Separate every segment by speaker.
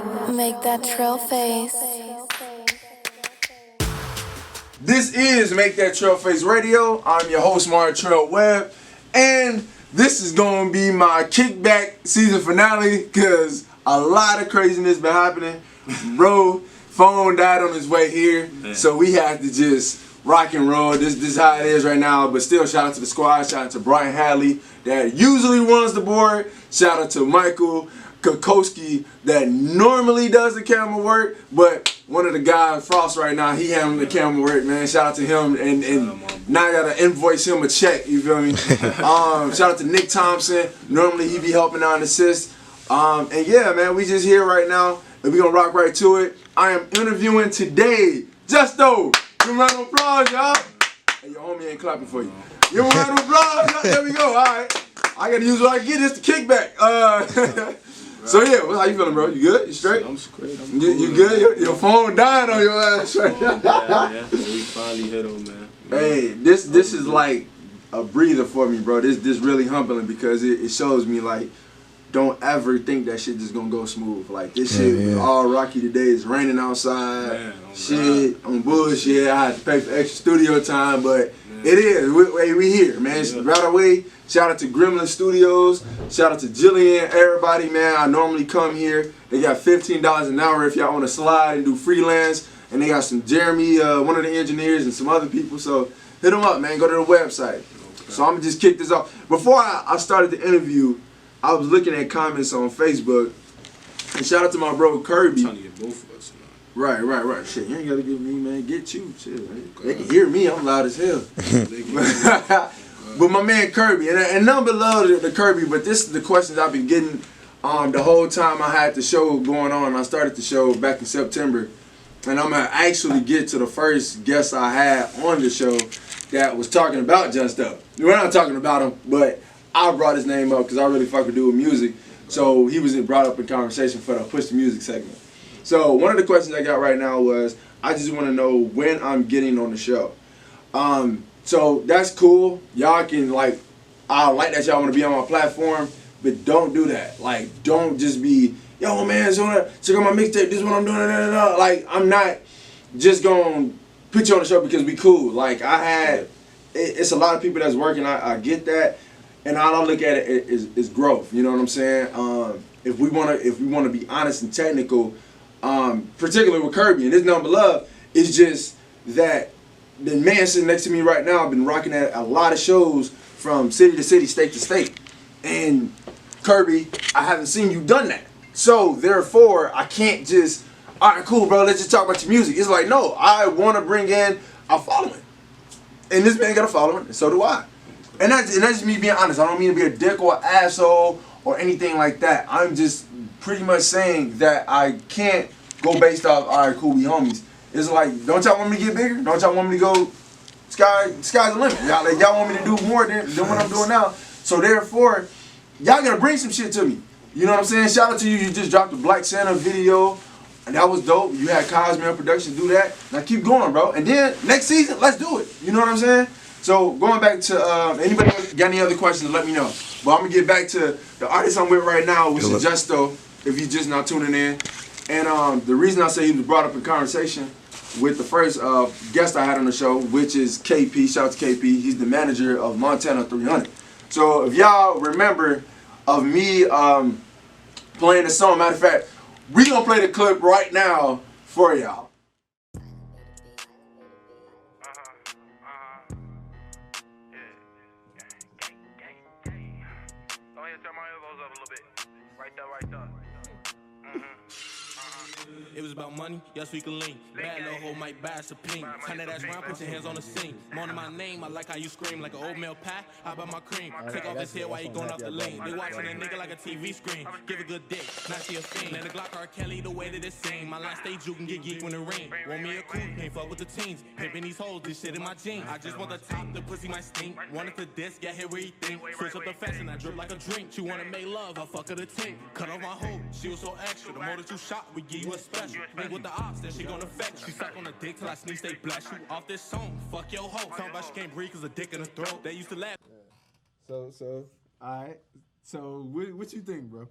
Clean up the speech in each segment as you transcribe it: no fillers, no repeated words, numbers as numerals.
Speaker 1: Make that Trell face.
Speaker 2: This is Make That Trell Face Radio. I'm your host, Mario Trell Webb, and this is gonna be my kickback season finale because a lot of craziness been happening. Bro, phone died on his way here, so we had to just rock and roll. This is how it is right now. But still, shout out to the squad. Shout out to Brian Hadley that usually runs the board. Shout out to Michael Kokoski that normally does the camera work, but one of the guys, Frost, right now, he handling the camera work, man. Shout out to him, and now I gotta invoice him a check, you feel me? Shout out to Nick Thompson. Normally he be helping out and assist. And yeah, man, we just here right now, and we gonna rock right to it. I am interviewing today, Justoo. Give him a round of applause, y'all. Hey, your homie ain't clapping for you. Give him a round of applause, y'all. There we go, all right. I gotta use what I get, this the kickback. So yeah, how you feeling, bro? You good? You straight?
Speaker 3: I'm straight.
Speaker 2: You good? Your phone dying on your ass right now.
Speaker 3: Yeah. We finally hit him, man.
Speaker 2: Hey, this is like a breather for me, bro. This really humbling because it shows me like don't ever think that shit just gonna go smooth. Like this shit was all rocky today. It's raining outside. Man, shit on bullshit. I had to pay for extra studio time, but it is. We here, man. Right away. Shout out to Gremlin Studios. Shout out to Jillian, everybody, man. I normally come here. They got $15 an hour if y'all want to slide and do freelance. And they got some Jeremy, one of the engineers, and some other people. So hit them up, man. Go to the website. Okay. So I'm going to just kick this off. Before I started the interview, I was looking at comments on Facebook. And shout out to my bro Kirby.
Speaker 3: I'm trying to get both of us.
Speaker 2: Right. Shit, you ain't got to get me, man. Get you. Shit, man. They can hear me. I'm loud as hell. But my man Kirby, and none but love to Kirby, but this is the questions I've been getting the whole time I had the show going on. I started the show back in September, and I'm going to actually get to the first guest I had on the show that was talking about Justoo. We're not talking about him, but I brought his name up because I really fuck with doing music. So he was brought up in conversation for the Push the Music segment. So one of the questions I got right now was, I just want to know when I'm getting on the show. So that's cool. Y'all can I like that y'all want to be on my platform, but don't do that. Like, don't just be, yo man, check out my mixtape, this is what I'm doing, Like, I'm not just gonna put you on the show because we cool. Like, it's a lot of people that's working, I get that, and all I look at it is growth, you know what I'm saying? If we wanna be honest and technical, particularly with Kirby, and this number love, it's just that the man sitting next to me right now, I've been rocking at a lot of shows from city to city, state to state. And Kirby, I haven't seen you done that. So therefore, I can't just, all right, cool, bro, let's just talk about your music. It's like, no, I want to bring in a following. And this man got a following, and so do I. And that's just me being honest. I don't mean to be a dick or an asshole or anything like that. I'm just pretty much saying that I can't go based off, all right, cool, we homies. It's like, don't y'all want me to get bigger? Don't y'all want me to go, sky's the limit. Y'all want me to do more than what I'm doing now. So therefore, y'all gotta bring some shit to me. You know what I'm saying? Shout out to you. You just dropped the Black Santa video, and that was dope. You had Cosmere Productions do that. Now keep going, bro. And then next season, let's do it. You know what I'm saying? So going back to, anybody got any other questions, let me know. But I'm gonna get back to the artist I'm with right now, which is Justoo, if you just now tuning in. And the reason I say he was brought up in conversation with the first guest I had on the show, which is KP. Shout out to KP. He's the manager of Montana 300. So if y'all remember of me playing the song, matter of fact, we gonna play the clip right now for y'all.
Speaker 4: It was about money, yes we can lean. Bad little hoe might buy us a ping. Turn that ass round, put your hands on the scene. Moaning my name, I like how you scream. Like an oatmeal pie, I buy my cream. Take off his head while he going off the lane. They watching a nigga like a TV screen. Give a good dick, not see a fiend. And the Glock R. Kelly, the way that it sing. My last stage, you can get geek when it rain. Want me a coupe, can't fuck with the teens. Pimping these hoes, this shit in my jeans. I just want the top, the pussy might stink. Wanted the disc, yeah, here where you think. Switch up the fashion, I drip like a drink. She wanna make love, I fuck her the tink. Cut off my hoe, she was so extra. The more that you shot, we give you a special. Link with the ops, then she gonna fetch you. She suck on the dick till I sneeze, they bless you. Off this song, fuck your hoe. Talking about she can't breathe cause a dick in her throat. They used to laugh.
Speaker 2: So, alright. So, what you think, bro?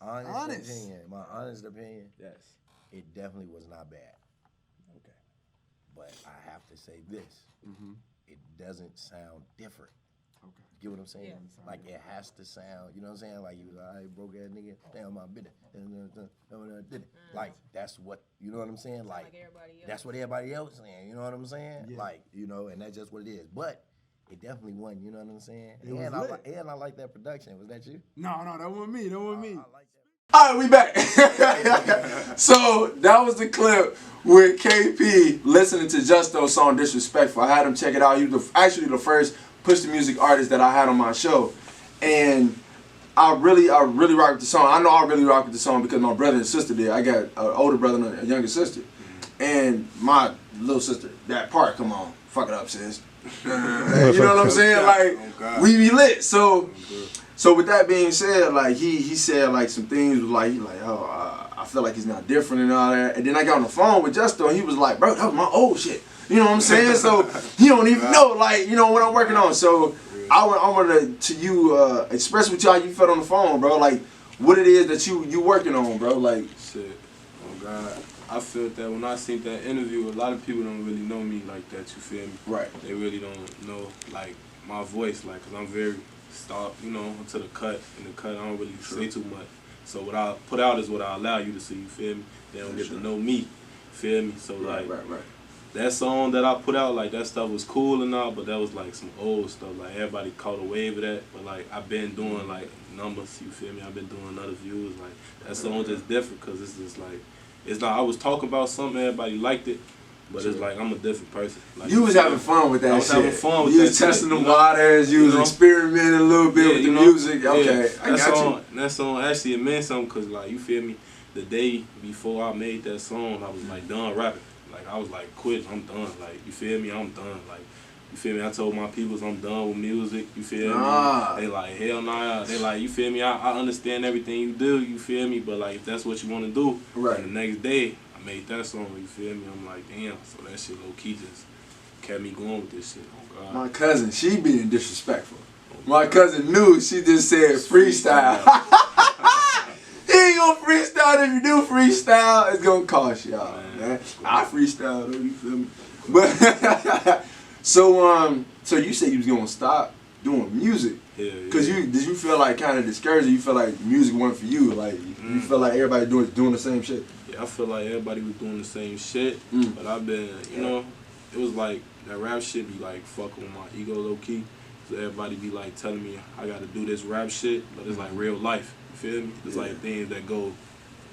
Speaker 5: Honest.
Speaker 2: honest.
Speaker 5: My honest opinion,
Speaker 2: Yes.
Speaker 5: it definitely was not bad.
Speaker 2: Okay.
Speaker 5: But I have to say this. It doesn't sound different.
Speaker 2: Okay.
Speaker 5: You get what I'm saying?
Speaker 6: Yeah.
Speaker 5: Like it has to sound, you know what I'm saying? Like he was all right, broke ass nigga, damn my business. Like that's what, you know what I'm saying? Like
Speaker 6: everybody else.
Speaker 5: that's what everybody else saying, you know what I'm saying?
Speaker 2: Yeah.
Speaker 5: Like, you know, and that's just what it is. But it definitely wasn't, you know what I'm saying?
Speaker 2: It was
Speaker 5: And
Speaker 2: lit.
Speaker 5: I like that production. Was that you?
Speaker 2: No, that wasn't me. That wasn't me.
Speaker 5: I like that.
Speaker 2: All right, we back. So that was the clip with KP listening to Justo's song "Disrespectful." I had him check it out. He was actually the first Push the Music artist that I had on my show, and I really rock with the song. I know I really rock with the song because my brother and sister did. I got an older brother and a younger sister, and my little sister. That part, come on, fuck it up, sis. You know what I'm saying? Like we be lit. So with that being said, like he said like some things like I feel like he's not different and all that. And then I got on the phone with Justoo and he was like, bro, that was my old shit. You know what I'm saying? So he don't even know like, you know, what I'm working on. So I wanted to you express with y'all you felt on the phone, bro. Like what it is that you working on, bro. Like
Speaker 3: shit. Oh God. I felt that when I seen that interview, a lot of people don't really know me like that, you feel me?
Speaker 2: Right.
Speaker 3: They really don't know like my voice, like, cause I'm very you know, to the cut. In the cut, I don't really say too much. So what I put out is what I allow you to see, you feel me? They don't get to know me, feel me? So
Speaker 2: right.
Speaker 3: that song that I put out, like that stuff was cool and all, but that was like some old stuff. Like everybody caught a wave of that, but like I've been doing like numbers, you feel me? I've been doing other views. Like that song just different because it's just like, it's not, I was talking about something, everybody liked it, but it's like I'm a different person. Like,
Speaker 2: you was having fun with that shit.
Speaker 3: I was having fun with
Speaker 2: you
Speaker 3: that
Speaker 2: was testing
Speaker 3: shit,
Speaker 2: the waters, you was experimenting a little bit with the music. Okay, I got you.
Speaker 3: That song actually it meant something because like, you feel me, the day before I made that song, I was like done rapping. Like I was like quit, I'm done. Like you feel me, I'm done. Like you feel me, I told my peoples I'm done with music, you feel me? They like, hell nah. They like, you feel me, I understand everything you do, you feel me? But like if that's what you want to do,
Speaker 2: right.
Speaker 3: And the next day, I made that song, you feel me? I'm like, damn, so that shit low-key just kept me going with this shit. Oh, God.
Speaker 2: My cousin, she being disrespectful. My cousin knew, she just said freestyle. He ain't gonna freestyle. If you do freestyle, it's gonna cost y'all, man. I freestyle though, you feel me? But so you said you was gonna stop doing music.
Speaker 3: Yeah.
Speaker 2: Cause did you feel like kind of discouraged? You feel like music wasn't for you? Like you feel like everybody doing the same shit?
Speaker 3: Yeah, I feel like everybody was doing the same shit, but I've been, you know, it was like that rap shit be like fucking with my ego low key. So everybody be like telling me I gotta do this rap shit, but it's like real life. You feel me? It's like things that go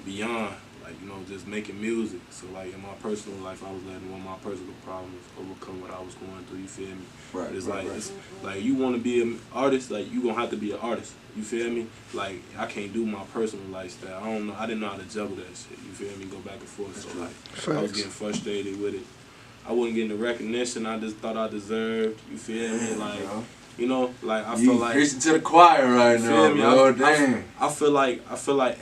Speaker 3: beyond, like, you know, just making music. So like in my personal life, I was letting one of my personal problems overcome what I was going through. You feel me?
Speaker 2: Right.
Speaker 3: It's like you want to be an artist, like you gonna have to be an artist. You feel me? Like I can't do my personal lifestyle. I don't know. I didn't know how to juggle that shit. You feel me? Go back and forth. So like I was getting frustrated with it. I wasn't getting the recognition I just thought I deserved. You feel me? Like. You know, like I feel like
Speaker 2: preaching to the choir right now, bro. Damn.
Speaker 3: I feel like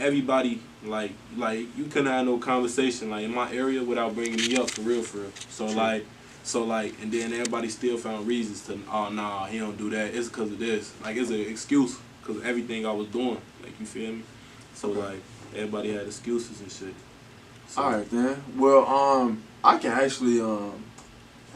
Speaker 3: everybody like you couldn't have no conversation like in my area without bringing me up for real. So like, and then everybody still found reasons to nah, he don't do that. It's because of this. Like it's an excuse because of everything I was doing. Like you feel me? So like everybody had excuses and shit. So,
Speaker 2: all right, then. Well, I can actually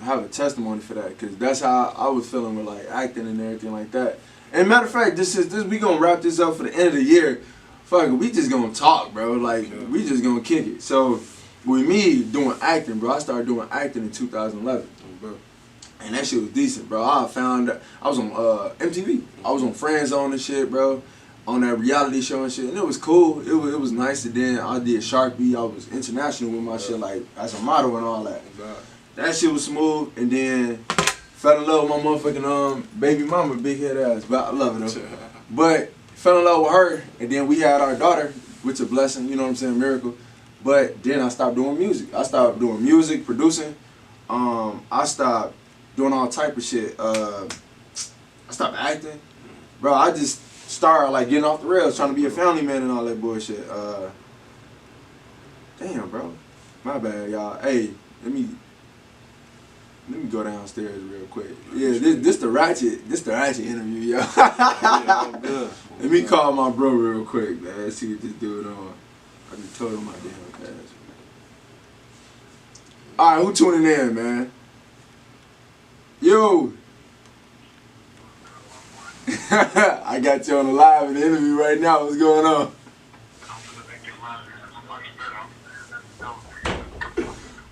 Speaker 2: have a testimony for that because that's how I was feeling with like acting and everything like that. And matter of fact, this we gonna wrap this up for the end of the year. Fuck it, we just gonna talk, bro. Like we just gonna kick it. So with me doing acting, bro, I started doing acting in 2011, bro. And that shit was decent, bro. I was on MTV. I was on Friend Zone and shit, bro. On that reality show and shit, and it was cool. It was nice. And then I did Sharpie. I was international with my shit, like as a model and all that. That shit was smooth, and then fell in love with my motherfucking baby mama, big head ass, but I love her though. But fell in love with her, and then we had our daughter, which is a blessing, you know what I'm saying, miracle. But then I stopped doing music. I stopped doing music, producing. I stopped doing all type of shit. I stopped acting, bro. I just started like getting off the rails, trying to be a family man and all that bullshit. Damn, bro, my bad, y'all. Hey, let me go downstairs real quick. Yeah, this the ratchet interview, yo.
Speaker 3: yeah, good.
Speaker 2: Let me call my bro real quick, man. Let's see what this dude on. I just told him my damn cash. Alright, who tuning in, man? Yo! I got you on the live in the interview right now. What's going on?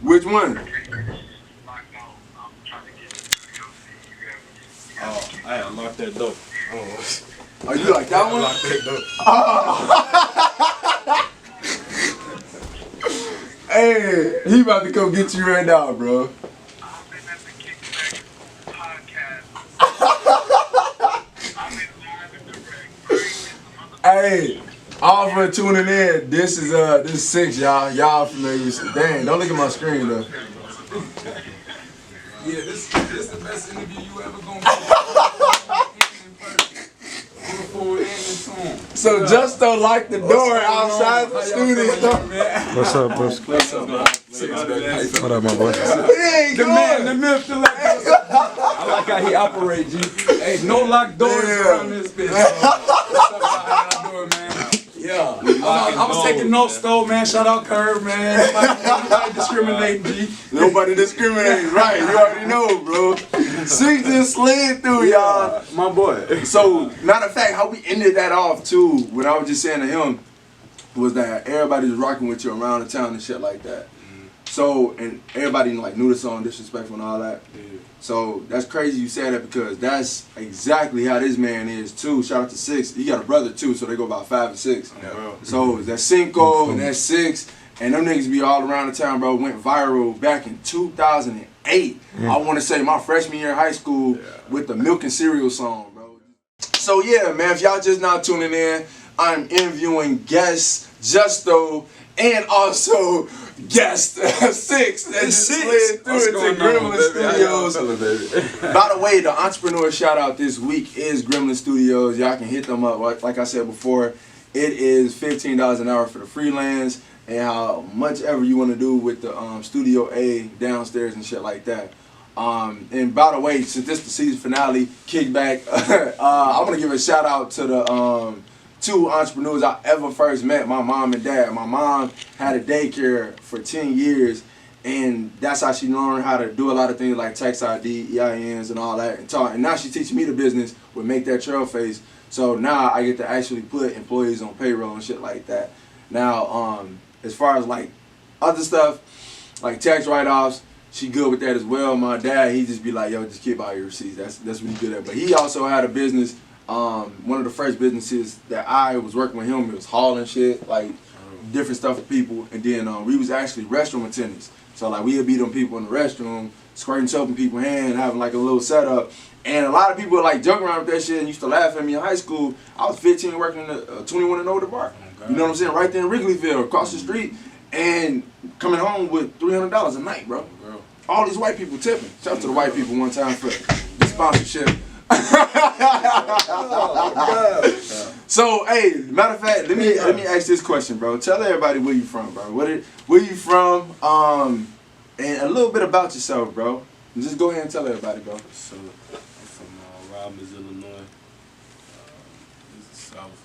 Speaker 2: Which one?
Speaker 3: Oh, I had locked that door.
Speaker 2: Oh, you like that one?
Speaker 3: Locked that door.
Speaker 2: Hey, he about to come get you right now, bro. Hey, all for tuning in. This is 6, y'all. Y'all familiar with it. Dang, don't look at my screen though.
Speaker 6: Yeah, this the best interview you ever gonna get.
Speaker 2: So Justoo locked the door outside the studio.
Speaker 7: What's up, bro? What up, my boy?
Speaker 2: He ain't
Speaker 6: The
Speaker 2: going.
Speaker 6: man, the myth, the legend. I like how he operates, G. Hey, no locked doors around this bitch. What's up, how y'all doing, man? Yeah. I was taking notes, though, man. Shout out Curve, man. Nobody discriminating, G.
Speaker 2: Nobody discriminating, right? You already know, bro. 6 just slid through, y'all.
Speaker 3: My boy.
Speaker 2: So, matter of fact, how we ended that off too, what I was just saying to him, was that everybody was rocking with you around the town and shit like that. So, and everybody like knew the song Disrespectful and all that. So that's crazy you said that because that's exactly how this man is too. Shout out to 6. He got a brother too, so they go about 5 and 6. So that's Cinco and that's 6. And them niggas be all around the town, bro. Went viral back in 2008. I want to say my freshman year in high school with the Milk and Cereal song, bro. So yeah, man, if y'all just now tuning in, I'm interviewing guest Justoo and also guest 6 that just slid through into Gremlin Studios. By the way, the entrepreneur shout out this week is Gremlin Studios. Y'all can hit them up. Like I said before, it is $15 an hour for the freelance and how much ever you want to do with the Studio A downstairs and shit like that. And by the way, since this is the season finale, kickback, I want to give a shout out to the 2 entrepreneurs I ever first met, my mom and dad. My mom had a daycare for 10 years, and that's how she learned how to do a lot of things like tax ID, EINs, and all that. And now she teaching me the business with Make That Trell Face. So now I get to actually put employees on payroll and shit like that. Now, as far as like other stuff, like tax write-offs, she good with that as well. My dad, he just be like, yo, just keep all your receipts. That's what he good at. But he also had a business. One of the first businesses that I was working with him, it was hauling shit, like different stuff for people. And then we was actually restroom attendants. So like we'd be them people in the restroom, squirting soap in people's hand, having like a little setup. And a lot of people like joking around with that shit and used to laugh at me in high school. I was 15 working in a 21 and older bar. You know what I'm saying? Right there in Wrigleyville, across the street. And coming home with $300 a night, bro. All these white people tipping. Shout out to the white people one time for the sponsorship. So, hey, matter of fact, let me ask this question, bro. Tell everybody where you from, bro. Where you from? And a little bit about yourself, bro. And just go ahead and tell everybody, bro.
Speaker 3: So, I'm from Robbins, Illinois. This is south.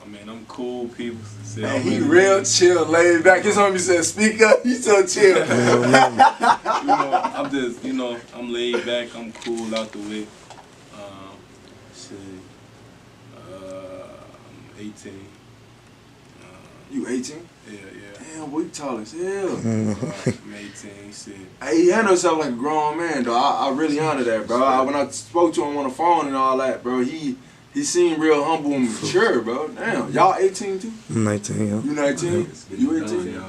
Speaker 3: I mean, I'm cool people.
Speaker 2: Man, he real chill, laid back. His homie said, speak up. He so chill.
Speaker 3: I'm just, I'm laid back. I'm cool out the way. I'm 18.
Speaker 2: You 18?
Speaker 3: Yeah.
Speaker 2: Damn, boy, you tall as hell.
Speaker 3: I'm 18, shit.
Speaker 2: Hey, he handles himself like a grown man, though. I really honor that, bro. When I spoke to him on the phone and all that, bro, he seemed real humble and mature, bro. Damn, y'all 18 too?
Speaker 7: I'm 19, yo.
Speaker 2: You 19? You 18?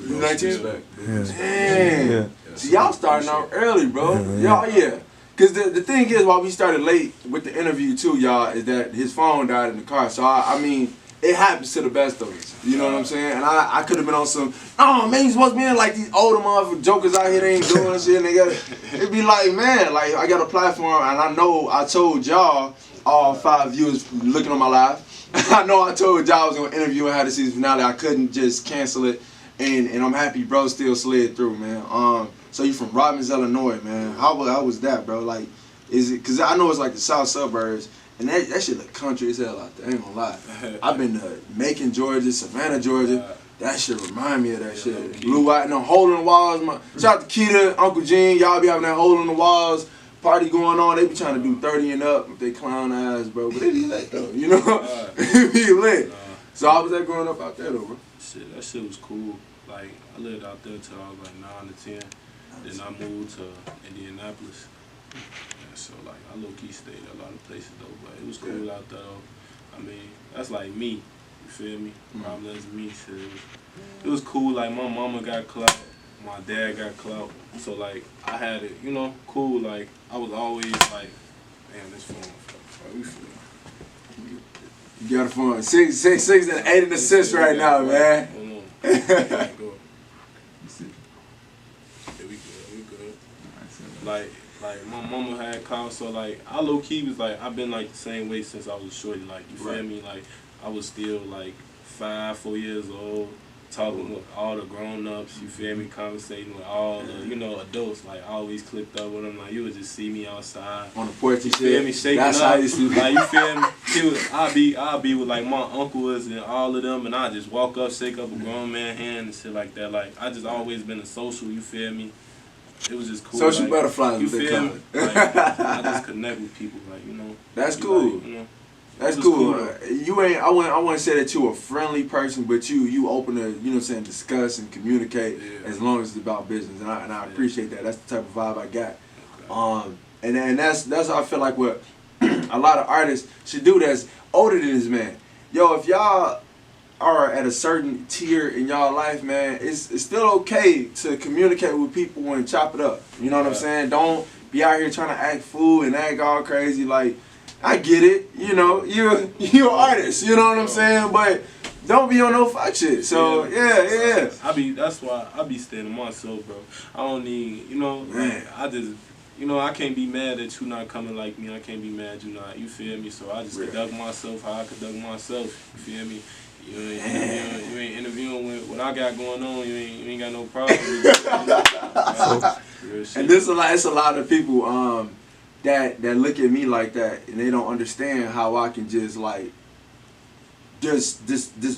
Speaker 2: You 19?
Speaker 7: Yeah.
Speaker 2: Damn. See, y'all starting out early, bro. Y'all, Because the thing is, why we started late with the interview too, y'all, is that his phone died in the car. So, I mean, it happens to the best of us. You know what I'm saying? And I could have been on some, oh, man, you supposed to be in like these older motherfuckers jokers out here, they ain't doing shit. And it'd be like, man, like, I got a platform, and I know I told y'all, all 5 viewers looking on my live, I know I told y'all I was going to interview and have the season finale. I couldn't just cancel it. And I'm happy bro still slid through, man. So you from Robbins, Illinois, man. How was that, bro? Like, Is it? Cause I know it's like the south suburbs, and that shit look country as hell out there. I ain't gonna lie. I've been to Macon, Georgia, Savannah, Georgia. That shit remind me of that shit. Blue, white, and hole in the walls. Shout out to Keita, Uncle Gene. Y'all be having that hole in the walls. Party going on. They be trying to do 30 and up with they clown ass, bro. But they be lit though, you know? It be lit. So how was that growing up out there though, bro?
Speaker 3: Shit, that shit was cool. Like, I lived out there till I was like 9 to 10. Then I moved to Indianapolis. Yeah, so like I low-key stayed at a lot of places though, but it was cool out there though. I mean, that's like me. You feel me? Probably that's me. Shit. It was cool. Like my mama got clout, my dad got clout. So like I had it, you know, cool. Like I was always like, damn, this phone. We feel.
Speaker 2: You got a phone. 6 and 8 in assists right now, man.
Speaker 3: Hold on. Yeah, we good. Like my mama had clout, so like I low key was like I've been like the same way since I was shorty. Like you feel me? Like I was still like 4 years old, talking with all the grown ups. You feel me? Conversating with all the adults. Like I always clicked up with them. Like you would just see me outside
Speaker 2: on the porch. You
Speaker 3: feel me? Shaking
Speaker 2: That's
Speaker 3: up.
Speaker 2: How you see
Speaker 3: like you feel me? I'll be with like my uncles and all of them, and I just walk up, shake up a grown man hand and shit like that. Like I just always been a social. You feel me? It was just cool.
Speaker 2: Social
Speaker 3: like,
Speaker 2: butterflies.
Speaker 3: You feel me? Like, I just connect with people. Like
Speaker 2: That's cool.
Speaker 3: Like,
Speaker 2: That's cool. You ain't. I wouldn't say that you a friendly person, but you open to discuss and communicate as long as it's about business, and I appreciate that. That's the type of vibe I got. Okay. And that's how I feel like what a lot of artists should do that's older than this man. Yo, if y'all are at a certain tier in y'all life, man, it's still okay to communicate with people and chop it up. You know what I'm saying? Don't be out here trying to act fool and act all crazy. Like, I get it, you're an artist, you know what I'm saying? But don't be on no fuck shit. So yeah.
Speaker 3: That's why I be staying to myself, bro. I don't need, man. I just, I can't be mad that you not coming like me. I can't be mad you not. You feel me? So I just conduct myself how I conduct myself. You feel me? You ain't interviewing with what I got going on. You ain't got no problem.
Speaker 2: And it's a lot of people that look at me like that, and they don't understand how I can just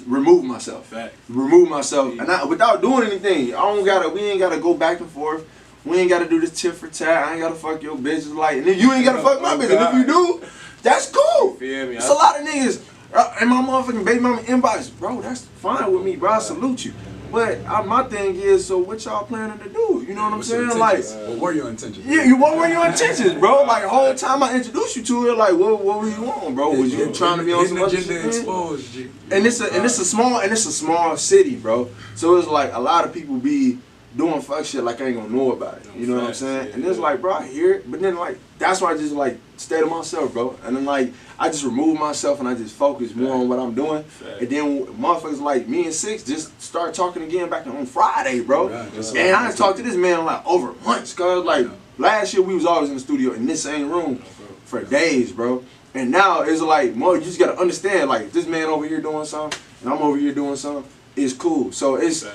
Speaker 2: remove myself. Remove myself, and without doing anything. We ain't gotta go back and forth. We ain't gotta do this tit for tat. I ain't gotta fuck your bitch. And then you ain't gotta fuck my bitch. And if you do, that's cool. It's a lot of niggas. And my motherfucking baby mama inbox, bro, that's fine with me, bro. I salute you. But my thing is, so what y'all planning to do? You know what I'm saying? Like,
Speaker 6: what were your intentions?
Speaker 2: Yeah, what were your intentions, bro? Like, the whole time I introduced you to it, like, what were you on, bro? Was you trying to be on some other shit?
Speaker 6: Exposed, G.
Speaker 2: And it's a small city, bro. So it's like a lot of people be doing fuck shit like I ain't gonna know about it. You know what I'm saying? And it's like, bro, I hear it, but then like that's why I just like stay to myself, bro. And then like I just remove myself and I just focus more on what I'm doing. And then motherfuckers like me and Six just start talking again back on Friday, bro. And I talked to this man like over months, cause like last year we was always in the studio in this same room for days, bro. And now it's like, Mo, you just gotta understand, like this man over here doing something and I'm over here doing something, it's cool. So it's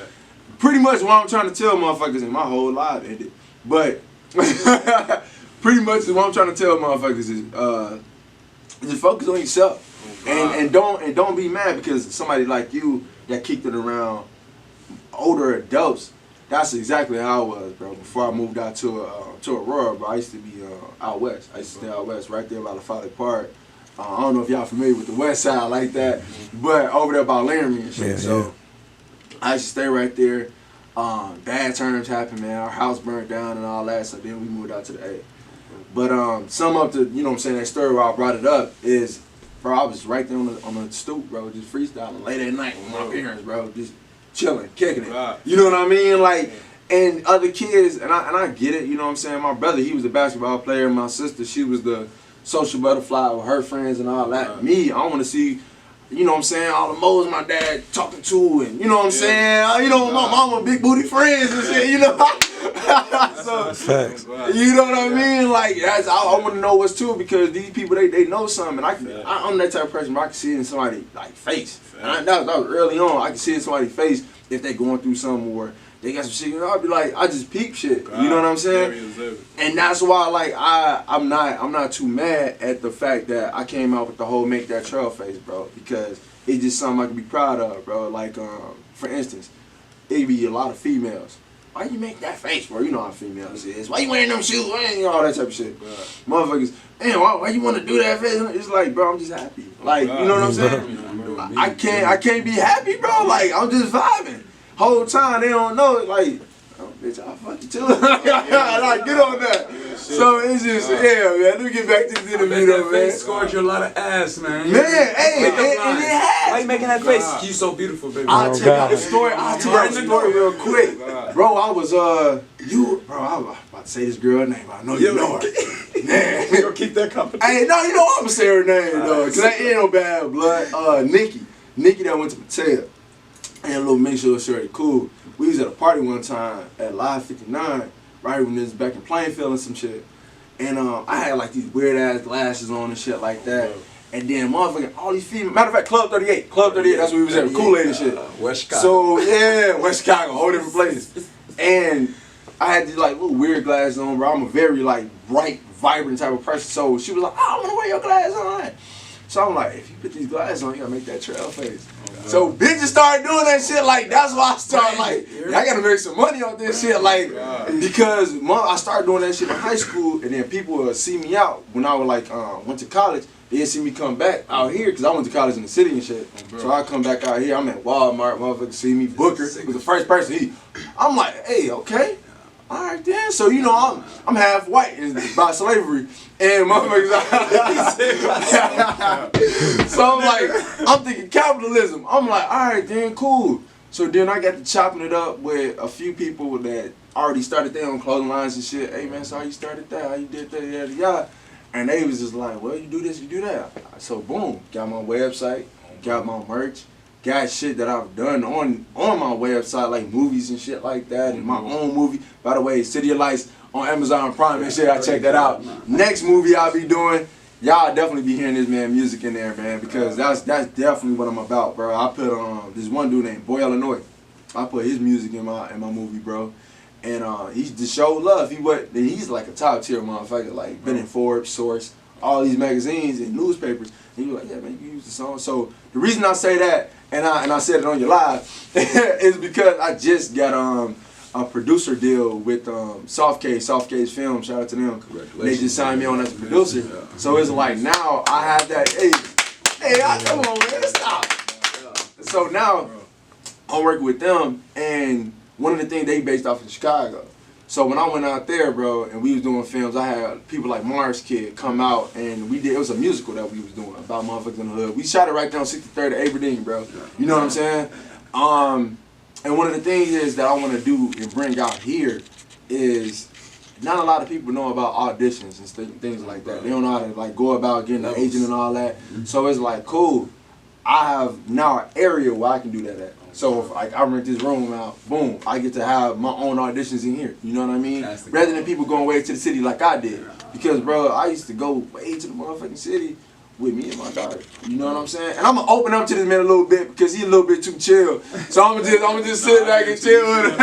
Speaker 2: pretty much what I'm trying to tell motherfuckers, and my whole life ended. But pretty much what I'm trying to tell motherfuckers is just focus on yourself. And don't be mad because somebody like you that kicked it around older adults. That's exactly how I was, bro. Before I moved out to Aurora, bro, I used to be out west. I used to stay out west, right there by the Foley Park. I don't know if y'all familiar with the west side like that, but over there by Laramie and shit. So I used to stay right there. Bad terms happened, man. Our house burned down and all that, so then we moved out to the A. But sum up to, you know what I'm saying, that story where I brought it up is, bro, I was right there on the stoop, bro, just freestyling late at night with my parents, bro, just chilling, kicking it. You know what I mean? Like, and other kids, and I get it, you know what I'm saying? My brother, he was a basketball player. My sister, she was the social butterfly with her friends and all that. Me, I want to see, you know what I'm saying, all the moles my dad talking to, and you know what I'm saying, you know, my mama big booty friends and shit, you know. So, you know what I mean? Like, I want to know what's to it because these people, they know something. And I'm that type of person where I can see it in somebody's like face. And that was early on. I can see it in somebody's face if they going through something or they got some shit. You know, I'll be like, I just peep shit. You know what I'm saying? And that's why, like, I'm not too mad at the fact that I came out with the whole make that Trell face, bro, because it's just something I can be proud of, bro. Like, for instance, it be a lot of females. Why you make that face, bro? You know how females is. Why you wearing them shoes? You know, all that type of shit. Motherfuckers, man, why you want to do that face? It's like, bro, I'm just happy. Like, you know what I'm saying? I can't be happy, bro. Like, I'm just vibing. Whole time they don't know it. Like, oh, bitch, I'll fuck you too. Like, get on that. So it's just, man. Let me get back to this interview, though, man.
Speaker 6: Face scored you a lot of ass, man.
Speaker 2: Man, hey, and it has.
Speaker 6: Why you making that face? You so beautiful, baby.
Speaker 2: I'll tell y'all the story. I'll tell y'all the story real quick. Bro, I was, I was about to say this girl's name. I know you know her. Man.
Speaker 6: We gonna keep that company.
Speaker 2: Hey, no, you know I'm gonna say her name, though. Because that ain't no bad blood. Nikki that went to Patel. And a little mixture of shorty, cool. We was at a party one time at Live 59, right when this was back in Plainfield and some shit. And I had like these weird ass glasses on and shit like that. And then motherfucking all these females, matter of fact, Club 38, that's where we was at, Kool-Aid and shit.
Speaker 6: West Chicago.
Speaker 2: So yeah, West Chicago, whole different place. And I had these like little weird glasses on, bro. I'm a very like bright, vibrant type of person. So she was like, I want to wear your glasses on. So I'm like, if you put these glasses on, you gotta make that Trell face. So bitches started doing that shit. Like, that's why I started like, I gotta make some money on this shit. Like, because I started doing that shit in high school, and then people would see me out when I was like, went to college. They'd see me come back out here, because I went to college in the city and shit. So I come back out here, I'm at Walmart, motherfuckers see me, Booker was the first person I'm like, hey, okay. All right then, so you know I'm half white by slavery, and motherfuckers. So I'm like, I'm thinking capitalism. I'm like, all right then, cool. So then I got to chopping it up with a few people that already started their own clothing lines and shit. Hey man, so how you started that? How you did that? Yada yada. And they was just like, well, you do this, you do that. So boom, got my website, got my merch. Got shit that I've done on my website, like movies and shit like that, and my own movie. By the way, City of Lights on Amazon Prime and shit. I check that out. Next movie I'll be doing, y'all definitely be hearing this man music in there, man, because that's definitely what I'm about, bro. I put this one dude named Boy Illinois. I put his music in my movie, bro, and he's the show love. He's like a top tier motherfucker, like been in Forbes, Source, all these magazines and newspapers. And he was like, yeah, man, you can use the song. So the reason I say that, and I said it on your live, is because I just got a producer deal with Soft Case Film. Shout out to them. They just signed me on as a producer. So it's like now I have that. Hey, come on, man, stop. So now I'm working with them, and one of the things they based off in Chicago. So when I went out there, bro, and we was doing films, I had people like Mars Kid come out, and it was a musical that we was doing about motherfuckers in the hood. We shot it right there on 63rd to Aberdeen, bro. You know what I'm saying? And one of the things is that I want to do and bring out here is not a lot of people know about auditions and things like that. They don't know how to like go about getting an agent and all that. So it's like, cool, I have now an area where I can do that at. So if like I rent this room out, boom, I get to have my own auditions in here. You know what I mean? Rather than people going way to the city like I did. Because bro, I used to go way to the motherfucking city with me and my daughter. You know what I'm saying? And I'm gonna open up to this man a little bit because he's a little bit too chill. So I'm gonna just sit back and chill with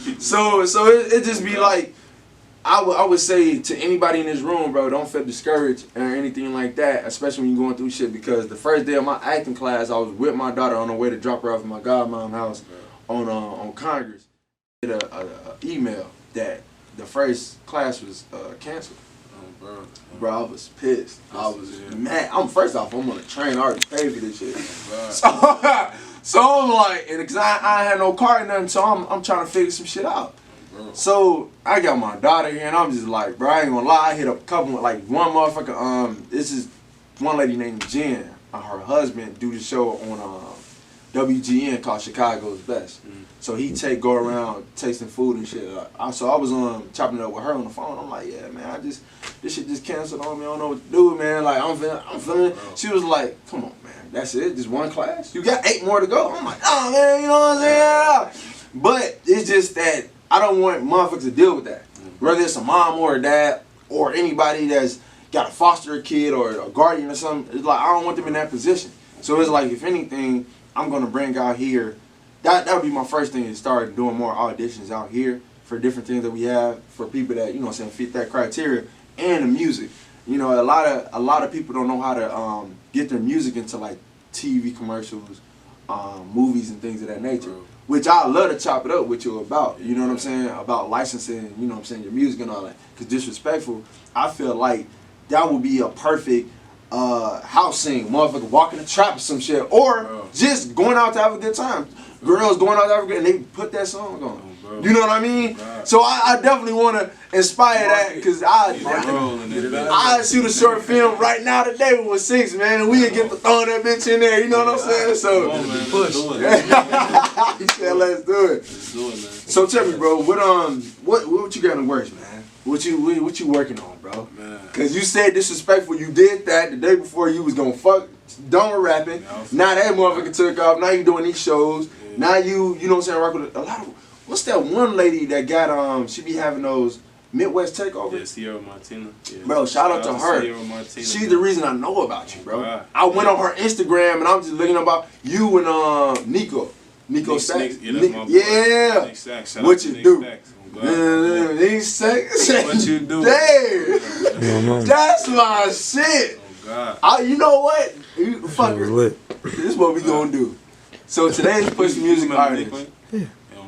Speaker 2: him. So it just be like, I would say to anybody in this room, bro, don't feel discouraged or anything like that, especially when you're going through shit, because the first day of my acting class, I was with my daughter on the way to drop her off at my godmom's house on Congress. I get a email that the first class was canceled. Bro, I was pissed. I was mad. First off, I'm on a train. I already paid for this shit. So I'm like, and because I had no car or nothing, so I'm trying to figure some shit out. So I got my daughter here, and I'm just like, bro, I ain't gonna lie. I hit up a couple, like one motherfucker. This is one lady named Jen. Her husband do the show on WGN called Chicago's Best. So he go around tasting food and shit. So I was chopping it up with her on the phone. I'm like, yeah, man, this shit just canceled on me. I don't know what to do, man. Like I'm feeling it. She was like, come on, man, that's it, just one class. You got 8 more to go. I'm like, oh man, you know what I'm saying? But it's just that I don't want motherfuckers to deal with that. Whether it's a mom or a dad or anybody that's got to foster a kid or a guardian or something, it's like I don't want them in that position. So it's like, if anything, I'm gonna bring out here that would be my first thing, is start doing more auditions out here for different things that we have for people that, you know what I'm saying, fit that criteria, and the music. You know, a lot of people don't know how to get their music into like TV commercials, movies and things of that nature.
Speaker 3: Bro.
Speaker 2: Which I love to chop it up with you about. You know what I'm saying? About licensing, you know what I'm saying, your music and all that. Cause Disrespectful, I feel like that would be a perfect house scene. Motherfucker walking the trap or some shit. Or just going out to have a good time. Girls going out to have a good, and they put that song on. You know what I mean? So I definitely want to inspire that, because I shoot a short film right now today with 6, man, and we can get to throwing that bitch in there. You know what I'm saying? So push. He said, let's do it. So tell me, bro, what you got in the works, man? What you working on, bro? Because you said Disrespectful. You did that the day before you was gonna fuck done with rapping. Now that motherfucker took off. Now you doing these shows. Now you know what I'm saying, rock with a lot of. What's that one lady that got she be having those Midwest takeovers?
Speaker 3: Yeah, Sierra Martina. Yeah.
Speaker 2: Bro, shout out to her.
Speaker 3: Sierra Martina,
Speaker 2: She's the reason I know about you, bro. I went on her Instagram and I'm just looking about you and Nico Sacks.
Speaker 3: Yeah, that's my boy.
Speaker 2: Yeah.
Speaker 3: Nick Sacks.
Speaker 2: What you do?
Speaker 3: Nick
Speaker 2: Sacks.
Speaker 3: What you do?
Speaker 2: Damn. That's my shit.
Speaker 3: Oh God.
Speaker 2: You know what? Fuck it. This is what we gonna do. So today's Push the Music Artist.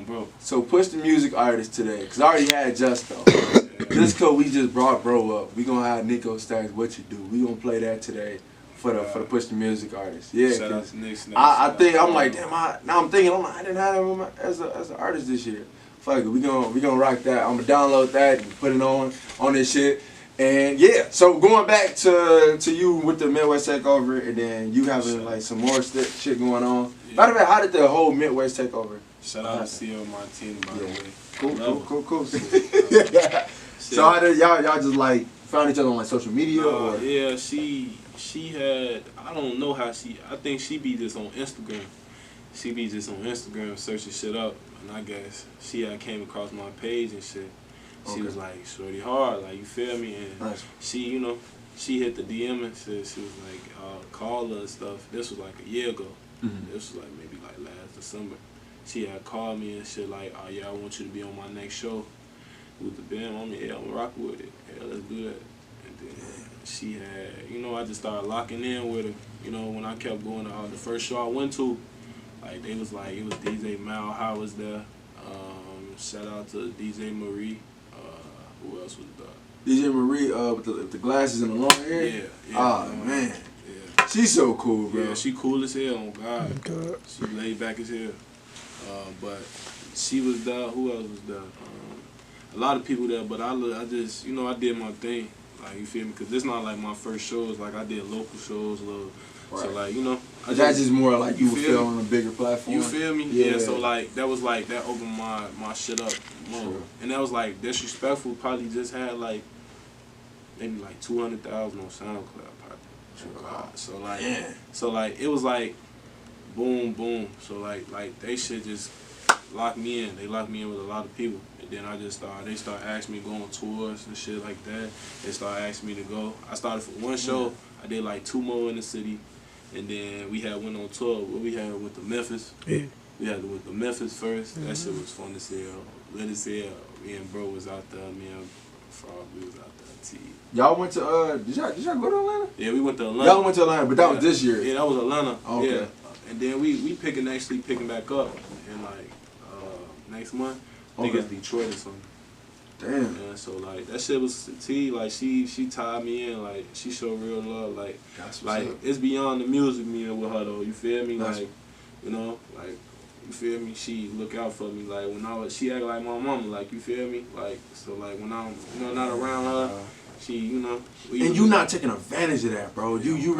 Speaker 3: Bro.
Speaker 2: So Push the Music Artist today, because I already had Justoo. Just because we just brought bro up, we going to have Nico Stacks, What You Do. We going to play that today for the Push the Music Artist. Yeah.
Speaker 3: Shout out to Nick Snacks.
Speaker 2: I think, I'm like, damn, now I'm thinking, I didn't have him as an artist this year. Fuck it, we gonna rock that. I'm going to download that and put it on this shit. And yeah, so going back to you with the Midwest Takeover, and then you having like some more shit going on. Yeah. By the way, how did the whole Midwest Takeover?
Speaker 3: Shout out to Sierra Martina, by the way.
Speaker 2: Cool. So how did y'all just like found each other on like social media? Or?
Speaker 3: Yeah, she had, I don't know how I think she be just on Instagram. She be just on Instagram searching shit up, and I guess she had came across my page and shit. She was like, shorty hard, like, you feel me? And she, you know, she hit the DM and said, she was like, call her and stuff. This was like a year ago. This was like maybe like last December. She had called me and shit like, oh yeah, I want you to be on my next show with the band. I'm like, yeah, I'm rocking with it. Yeah, let's do that. And then she had, you know, I just started locking in with her. You know, when I kept going to the first show I went to, like, they was like, it was DJ Mal Howard's there. Shout out to DJ Marie. Who else was there?
Speaker 2: DJ Marie with the glasses and the long hair?
Speaker 3: Yeah.
Speaker 2: Oh, man. Yeah. She's so cool, bro.
Speaker 3: Yeah, she cool as hell, on God. She laid back as hell. But she was there. Who else was there? A lot of people there, but I just, you know, I did my thing. Like, you feel me? Because this not like my first shows. Like, I did local shows, so like, you know.
Speaker 2: That's just more like you would feel on a bigger platform.
Speaker 3: You feel me? Yeah. So like, that was like, that opened my shit up more. Sure. And that was like, Disrespectful probably just had like, maybe like 200,000 on SoundCloud probably. So like, it was like, boom, boom. So like they shit just locked me in. They locked me in with a lot of people. And then I just started, they started asking me to go on tours and shit like that. They started asking me to go. I started for one show. I did like 2 more in the city. And then we had went on tour. We had went to Memphis. Yeah. We had went to Memphis first. That shit was fun as hell. Lit as hell. Me and bro was out there. Me and Frog, we was out there.
Speaker 2: Y'all went to, did y'all go to Atlanta?
Speaker 3: Yeah, we went to Atlanta.
Speaker 2: Y'all went to Atlanta, but that was this year.
Speaker 3: Yeah, that was Atlanta.
Speaker 2: Oh, okay.
Speaker 3: Yeah. And then we picking back up in like next month. I think it's Detroit or something.
Speaker 2: Damn.
Speaker 3: Yeah, so like that shit was T. Like she tied me in. Like she showed real love. Like it's beyond the music me and with her though. You feel me? Like you know, like you feel me? She look out for me. Like when she act like my mama. Like you feel me? Like so like when I'm not around her. She, you know,
Speaker 2: and you not taking advantage of that, bro. You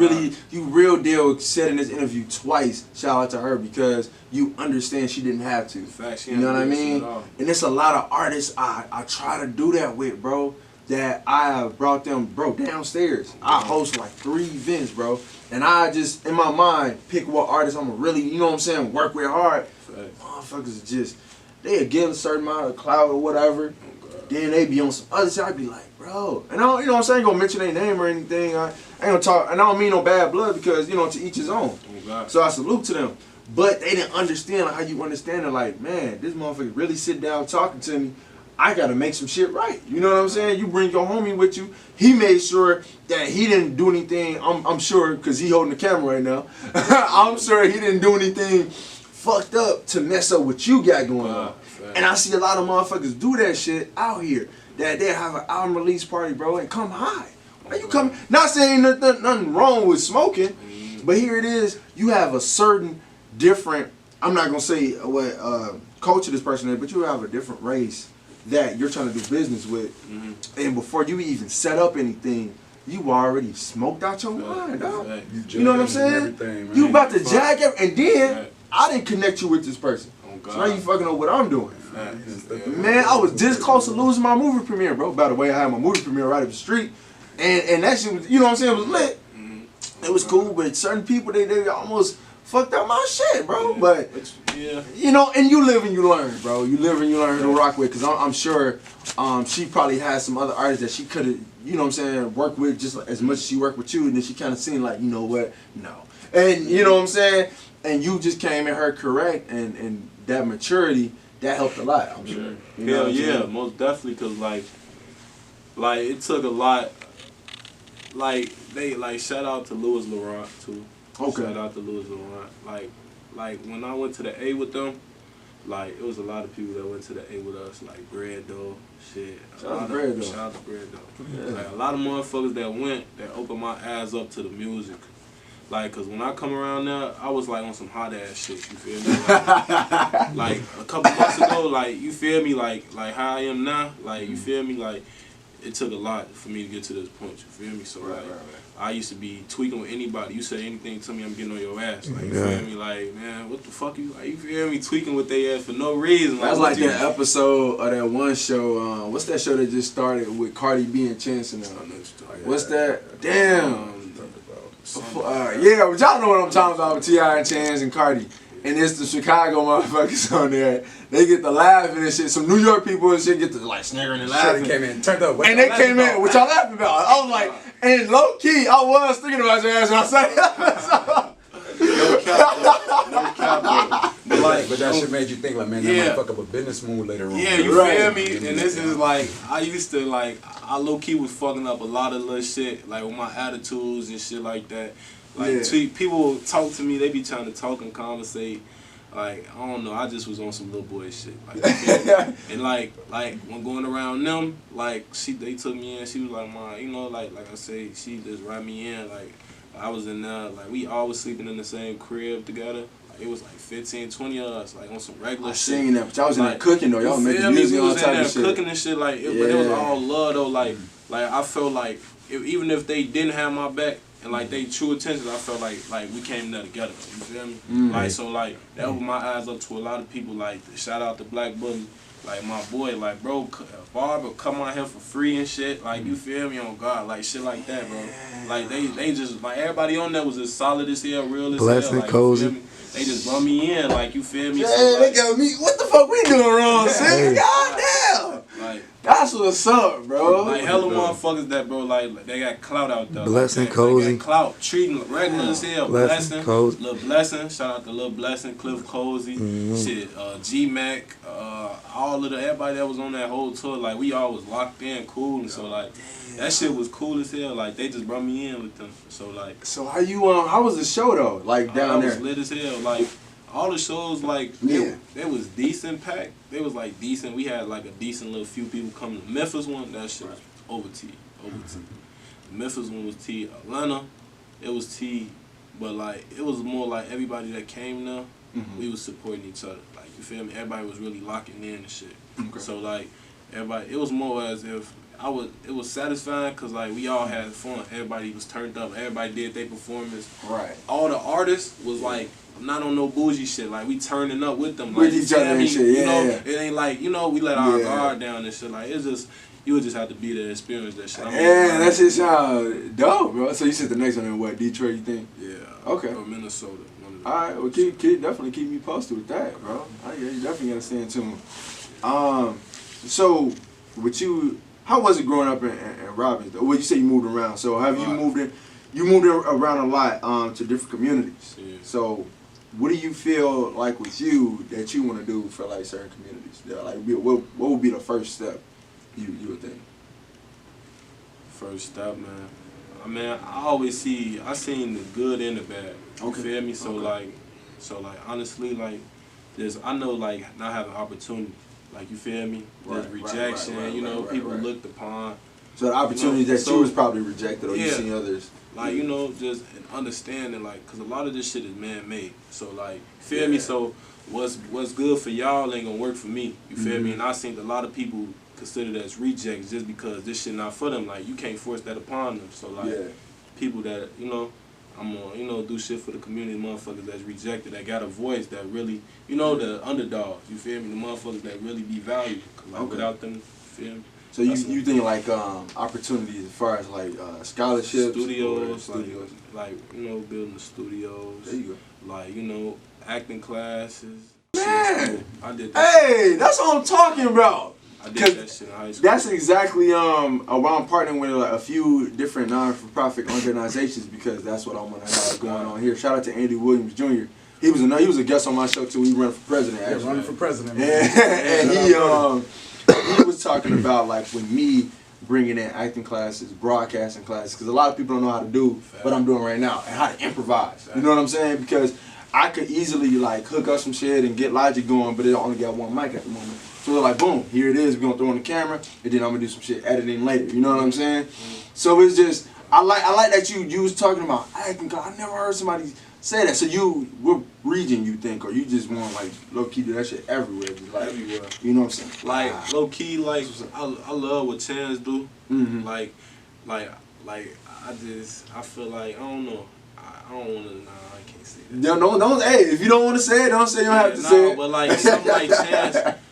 Speaker 2: real deal said in this interview twice. Shout out to her because you understand she didn't have to.
Speaker 3: Facts,
Speaker 2: you know what I mean? And it's a lot of artists I try to do that with, bro. That I have brought them, bro, downstairs. I host like 3 events, bro, and I just in my mind pick what artists I'm gonna really, you know what I'm saying, work with hard.
Speaker 3: Facts.
Speaker 2: Motherfuckers just they give a certain amount of clout or whatever. Then they be on some other side. I be like, bro, and I don't, you know what I'm saying, I ain't gonna mention their name or anything. I ain't gonna talk, and I don't mean no bad blood because, you know, to each his own.
Speaker 3: Oh,
Speaker 2: so I salute to them. but they didn't understand like how you understand it. Like, man, this motherfucker really sit down talking to me. I gotta make some shit right. You know what I'm saying? You bring your homie with you. He made sure that he didn't do anything. I'm sure because he holding the camera right now. I'm sure he didn't do anything fucked up to mess up what you got going on. And I see a lot of motherfuckers do that shit out here. That they have an album release party, bro, and come high. Why you come? Not saying nothing wrong with smoking, but here it is. You have a certain different. I'm not gonna say what culture this person is, but you have a different race that you're trying to do business with, and before you even set up anything, you already smoked out your mind, dog. You know what I'm saying? You about to jag it, and then I didn't connect you with this person. So now you fucking know what I'm doing. Man, I was this close to losing my movie premiere, bro. By the way, I had my movie premiere right up the street, and that shit was, you know what I'm saying, it was lit. It was cool, but certain people they almost fucked up my shit, bro. But you know, and you live and you learn, bro. You live and you learn to rock with. Cause I'm sure she probably has some other artists that she could have, you know what I'm saying, worked with just as much as she worked with you, and then she kind of seen like, you know what, no, and you know what I'm saying, and you just came at her correct, and that maturity that helped a lot. I'm sure. You know
Speaker 3: Hell yeah, most definitely. Cause like it took a lot. Like they shout out to Louis Laurent too.
Speaker 2: Okay.
Speaker 3: Shout out to Louis Laurent. Like when I went to the A with them, like it was a lot of people that went to the A with us, like Bread Dough, shit.
Speaker 2: Shout out to Bread Dough.
Speaker 3: Shout out to Bread Dough. Yeah. Like a lot of motherfuckers that went that opened my eyes up to the music. Like, cause when I come around there, I was like on some hot ass shit. You feel me? Like a couple months ago, like you feel me? Like how I am now. Like you feel me? Like it took a lot for me to get to this point. You feel me? So right. I used to be tweaking with anybody. You say anything to me, I'm getting on your ass. Like, you feel me? Like, man, what the fuck you? Like, you feel me? Tweaking with their ass for no reason.
Speaker 2: That's like that episode of that one show. What's that show that just started with Cardi B and Chance and what's that? Damn. Yeah, but y'all know what I'm talking about with T.I. and Chance and Cardi. And it's the Chicago motherfuckers on there. They get to laughing and shit. Some New York people and shit get to like sniggering and laughing.
Speaker 6: Came in, turned up.
Speaker 2: And they came in, what y'all laughing about? I was like, and low key, I was thinking about your ass when I said that.
Speaker 3: No cap,
Speaker 6: but that shit made you think like, man, that might fuck up a business move later on.
Speaker 3: Yeah, you feel me? And this is like, I used to like, I low key was fucking up a lot of little shit, like with my attitudes and shit like that. Like people talk to me, they be trying to talk and conversate. Like, I don't know, I just was on some little boy shit. Like, and like when going around them, like they took me in, she was like, "Ma, you know, like I say, she just wrapped me in. Like I was in there, like we always sleeping in the same crib together. Like, it was like 15, 20 of us, like on some regular shit.
Speaker 2: I seen that, but y'all was in there cooking though. Y'all making music all type of shit.
Speaker 3: Cooking and shit, like but it was all love though. Like I felt like even if they didn't have my back. And like they true attention, I felt like we came there together. You feel me? Like so, like that opened my eyes up to a lot of people. Like shout out to Black Bully, like my boy, like bro, barber come out here for free and shit. Like you feel me? On God, like shit like that, bro. Like they just like everybody on there was as solid as hell, real as
Speaker 7: blessed
Speaker 3: hell.
Speaker 7: and cozy.
Speaker 3: They just brought me in, like you feel me?
Speaker 2: Yeah,
Speaker 3: so,
Speaker 2: they got me. What the fuck we doing wrong, sis? Goddamn.
Speaker 3: Like
Speaker 2: that's what's up, bro.
Speaker 3: Like hella motherfuckers that bro, like they got clout out there.
Speaker 7: Blessed and
Speaker 3: like,
Speaker 7: cozy.
Speaker 3: They got clout, treating regular as hell.
Speaker 7: Blessing, cozy.
Speaker 3: Little Blessing. Shout out to Little Blessing, Cliff Cozy, shit, G Mac, all of everybody that was on that whole tour. Like we all was locked in, cool, and so like that shit was cool as hell. Like they just brought me in with them. So like.
Speaker 2: So how you how was the show though? Like down there?
Speaker 3: It was lit as hell. Like. All the shows, like, they was decent packed. They was, like, decent. We had, like, a decent little few people coming. The Memphis one, that shit was over T. The Memphis one was T. Atlanta, it was T. But, like, it was more like everybody that came there, we was supporting each other. Like, you feel me? Everybody was really locking in and shit. Okay. So, like, everybody, it was more as if it was satisfying because, like, we all had fun. Everybody was turned up. Everybody did their performance.
Speaker 2: Right.
Speaker 3: All the artists was, like, not on no bougie shit. Like, we turning up with them. Like,
Speaker 2: with each other and shit,
Speaker 3: you know, it ain't like, you know, we let our guard down and shit. Like, it's just, you would just have to be there to experience that shit.
Speaker 2: That shit sound dope, bro. So you said the next one in what, Detroit, you think?
Speaker 3: Yeah.
Speaker 2: Okay.
Speaker 3: Or Minnesota.
Speaker 2: Alright, well, definitely keep me posted with that, bro. You definitely gotta stay in tune. So, with you, how was it growing up in Robbins? Well, you say you moved around. So, have you moved in? You moved around a lot to different communities.
Speaker 3: Yeah.
Speaker 2: So, what do you feel like with you that you want to do for like certain communities? Yeah, like what would be the first step you would think?
Speaker 3: First step, man. I mean, I seen the good and the bad. You feel me? So like honestly, like I know like not having opportunity. Like you feel me? There's rejection. You know, people looked upon.
Speaker 2: So the opportunities that you was probably rejected, or you seen others.
Speaker 3: Like, you know, just an understanding, like, because a lot of this shit is man-made. So, like, feel me? So, what's good for y'all ain't gonna work for me. You feel me? And I think a lot of people consider that as rejects just because this shit not for them. Like, you can't force that upon them. So, like, people that, you know, I'm gonna, you know, do shit for the community, motherfuckers that's rejected, that got a voice, that really, you know, the underdogs. You feel me? The motherfuckers that really be valued. Cause, like, without them, you feel me?
Speaker 2: So you think like opportunities as far as like scholarships,
Speaker 3: studios, like you know, building the studios.
Speaker 2: There you go.
Speaker 3: Like, you know, acting classes.
Speaker 2: Man,
Speaker 3: I did that.
Speaker 2: Hey, that's what I'm talking about.
Speaker 3: I did that shit in high school.
Speaker 2: That's exactly why I'm partnering with like a few different non-for-profit organizations, because that's what I'm gonna have going on here. Shout out to Andy Williams Jr. He was a guest on my show too. He ran for president. Actually.
Speaker 6: Running for president.
Speaker 2: And he was talking about like with me bringing in acting classes, broadcasting classes, because a lot of people don't know how to do what I'm doing right now and how to improvise. You know what I'm saying? Because I could easily like hook up some shit and get logic going, but it only got one mic at the moment. So they're like, boom, here it is. We're gonna throw on the camera, and then I'm gonna do some shit editing later. You know what I'm saying? So it's just I like that you was talking about acting. I never heard somebody say that. So what region you think, or you just want like low key do that shit everywhere? Just, like,
Speaker 3: everywhere.
Speaker 2: You know what I'm saying?
Speaker 3: Like low key, like I love what Chance do. Like I feel like I don't know. I don't wanna. Nah, I can't say that.
Speaker 2: Don't. Hey, if you don't want to say it, don't say. You don't have to say it.
Speaker 3: But like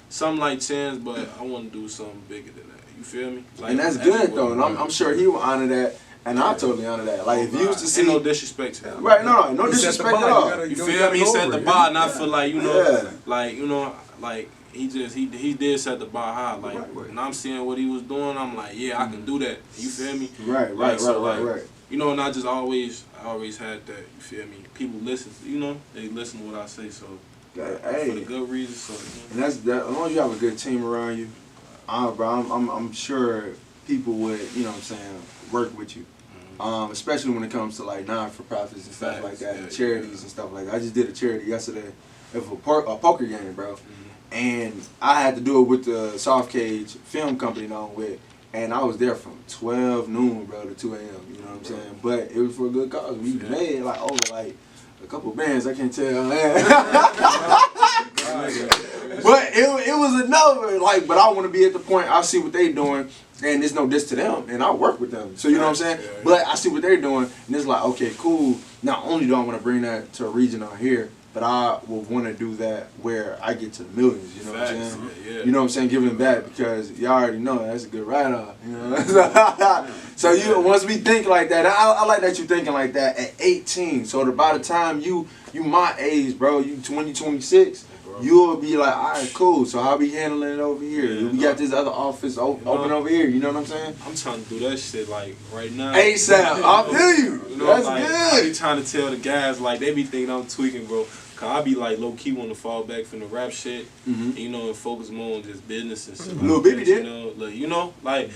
Speaker 3: something like Chance, but I want to do something bigger than that. You feel me? Like,
Speaker 2: and that's good though, and I'm sure he will honor that. And I totally honor that. Like, if you used to see...
Speaker 3: Ain't no disrespect to him.
Speaker 2: Right, no disrespect at all.
Speaker 3: You feel me? He set the bar, and I feel like, you know, like, he did set the bar high. Like, when I'm seeing what he was doing, I'm like, yeah, I can do that. You feel me?
Speaker 2: Right.
Speaker 3: You know, and I always had that, you feel me? People listen, you know, they listen to what I say, so...
Speaker 2: Hey.
Speaker 3: For the good reasons, so...
Speaker 2: And that's that. As long as you have a good team around you, bro, I'm sure people would, you know what I'm saying, work with you. Especially when it comes to like non-for-profits and stuff like that, and charities and stuff like that. I just did a charity yesterday for a poker game, bro. And I had to do it with the Soft Cage film company that I'm with. And I was there from 12 noon, bro, to 2 a.m., you know what I'm saying? But it was for a good cause. We made like over like a couple bands, I can't tell, man. But it was enough, like, but I want to be at the point, I see what they doing, and there's no diss to them, and I work with them. So you know what I'm saying? But I see what they're doing, and it's like, okay, cool. Not only do I want to bring that to a region out here, but I will want to do that where I get to the millions, you know what I'm saying? You know what I'm saying? Giving back, because y'all already know that's a good write-off, you know? So once we think like that, I like that you thinking like that at 18. So by the time you my age, bro, you 26, you'll be like, all right, cool. So how we handling it over here? We got this other office open over here. You know what I'm saying?
Speaker 3: I'm trying to do that shit like right now.
Speaker 2: ASAP. I feel you.
Speaker 3: Know,
Speaker 2: That's
Speaker 3: like,
Speaker 2: good.
Speaker 3: I be trying to tell the guys, like, they be thinking I'm tweaking, bro. Cause I be like low key want to fall back from the rap shit, and, you know, and focus more on just business and shit.
Speaker 2: Lil Baby did.
Speaker 3: You know, like.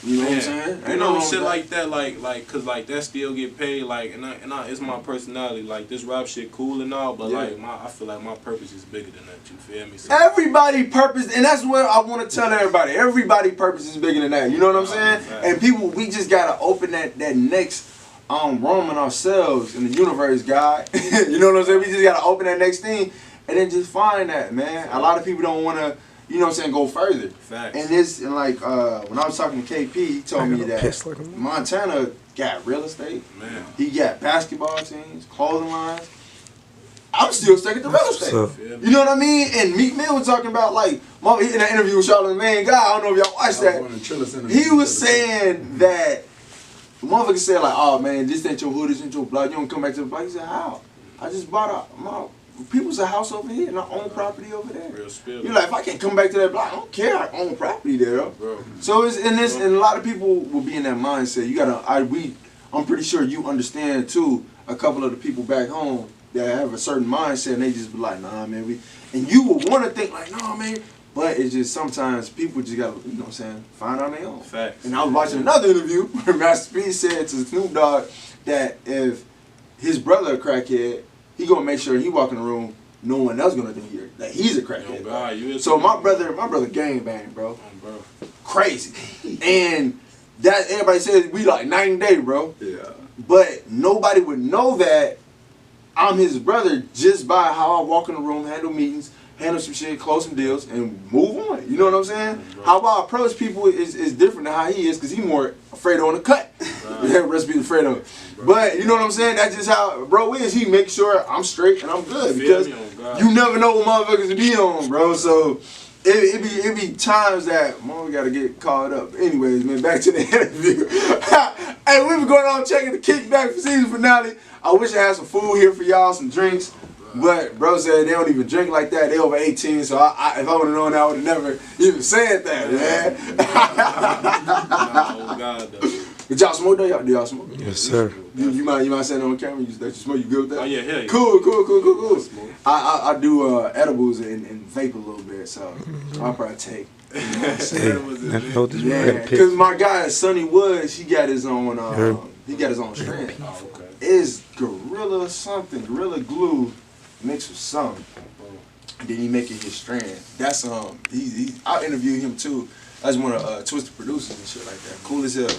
Speaker 2: You know what I'm saying?
Speaker 3: You know, shit like that, like, cause like that still get paid, like, and I, it's my personality, like this rap shit cool and all, but like I feel like my purpose is bigger than that. You feel me? So,
Speaker 2: everybody purpose, and that's what I want to tell everybody. Everybody purpose is bigger than that. You know what I'm saying? And people, we just gotta open that next room in ourselves in the universe, God. You know what I'm saying? We just gotta open that next thing, and then just find that, man. A lot of people don't want to. You know what I'm saying? Go further.
Speaker 3: Facts.
Speaker 2: And like when I was talking to KP, he told me that Montana got real estate.
Speaker 3: Man.
Speaker 2: He got basketball teams, clothing lines. I'm still stuck at the real estate. You know what I mean? And Meek Mill was talking about like in that interview with Charlamagne Man Guy. I don't know if y'all watched that. He was saying that the motherfucker said like, "Oh man, this ain't your hood, this ain't your block. You don't come back to the block." He said, "How? I just bought my people's a house over here and I own property over there."
Speaker 3: Real spill.
Speaker 2: You're like, if I can't come back to that block, I don't care. I own property there. Bro. So it's in this, and a lot of people will be in that mindset. You gotta, I'm pretty sure you understand too. A couple of the people back home that have a certain mindset and they just be like, nah, man, and you would want to think like, nah, man, but it's just sometimes people just gotta, you know what I'm saying, find on their own.
Speaker 3: Facts.
Speaker 2: And I was watching another interview where Master P said to Snoop Dogg that if his brother a crackhead, he gonna make sure he walk in the room, no one else gonna think that he's a crackhead.
Speaker 3: Yo, God,
Speaker 2: so my brother gang bang, bro.
Speaker 3: Bro.
Speaker 2: Crazy. And that everybody says we like night and day, bro.
Speaker 6: Yeah.
Speaker 2: But nobody would know that I'm his brother just by how I walk in the room, handle meetings, handle some shit, close some deals, and move on. You know what I'm saying?
Speaker 3: Right.
Speaker 2: How I approach people is different than how he is, because he's more afraid on the cut.
Speaker 3: Right.
Speaker 2: Yeah, rest be afraid of it. But you know what I'm saying? That's just how bro is. He makes sure I'm straight and I'm good, because you never know what motherfuckers be on, bro. So it be times that we gotta get caught up. Anyways, man, back to the interview. Hey, we been going on checking the kickback for season finale. I wish I had some food here for y'all, some drinks. But bro said they don't even drink like that. They over 18, so if I would have known that, I would have never even said that, man.
Speaker 3: Oh God, though.
Speaker 2: Did y'all smoke though? Do y'all smoke?
Speaker 7: Yes, sir.
Speaker 2: You mind saying on camera that you smoke? You good with that?
Speaker 3: Oh yeah.
Speaker 2: Cool. I do edibles and vape a little bit, so I'll probably take. You know what I'm saying? Yeah, because my guy Sonny Woods, he got his own strand.
Speaker 3: Oh, okay.
Speaker 2: It's Gorilla something, Gorilla Glue mixed with something. And then he make it his strand. That's I interviewed him too. That's one of Twisted producers and shit like that. Cool as hell.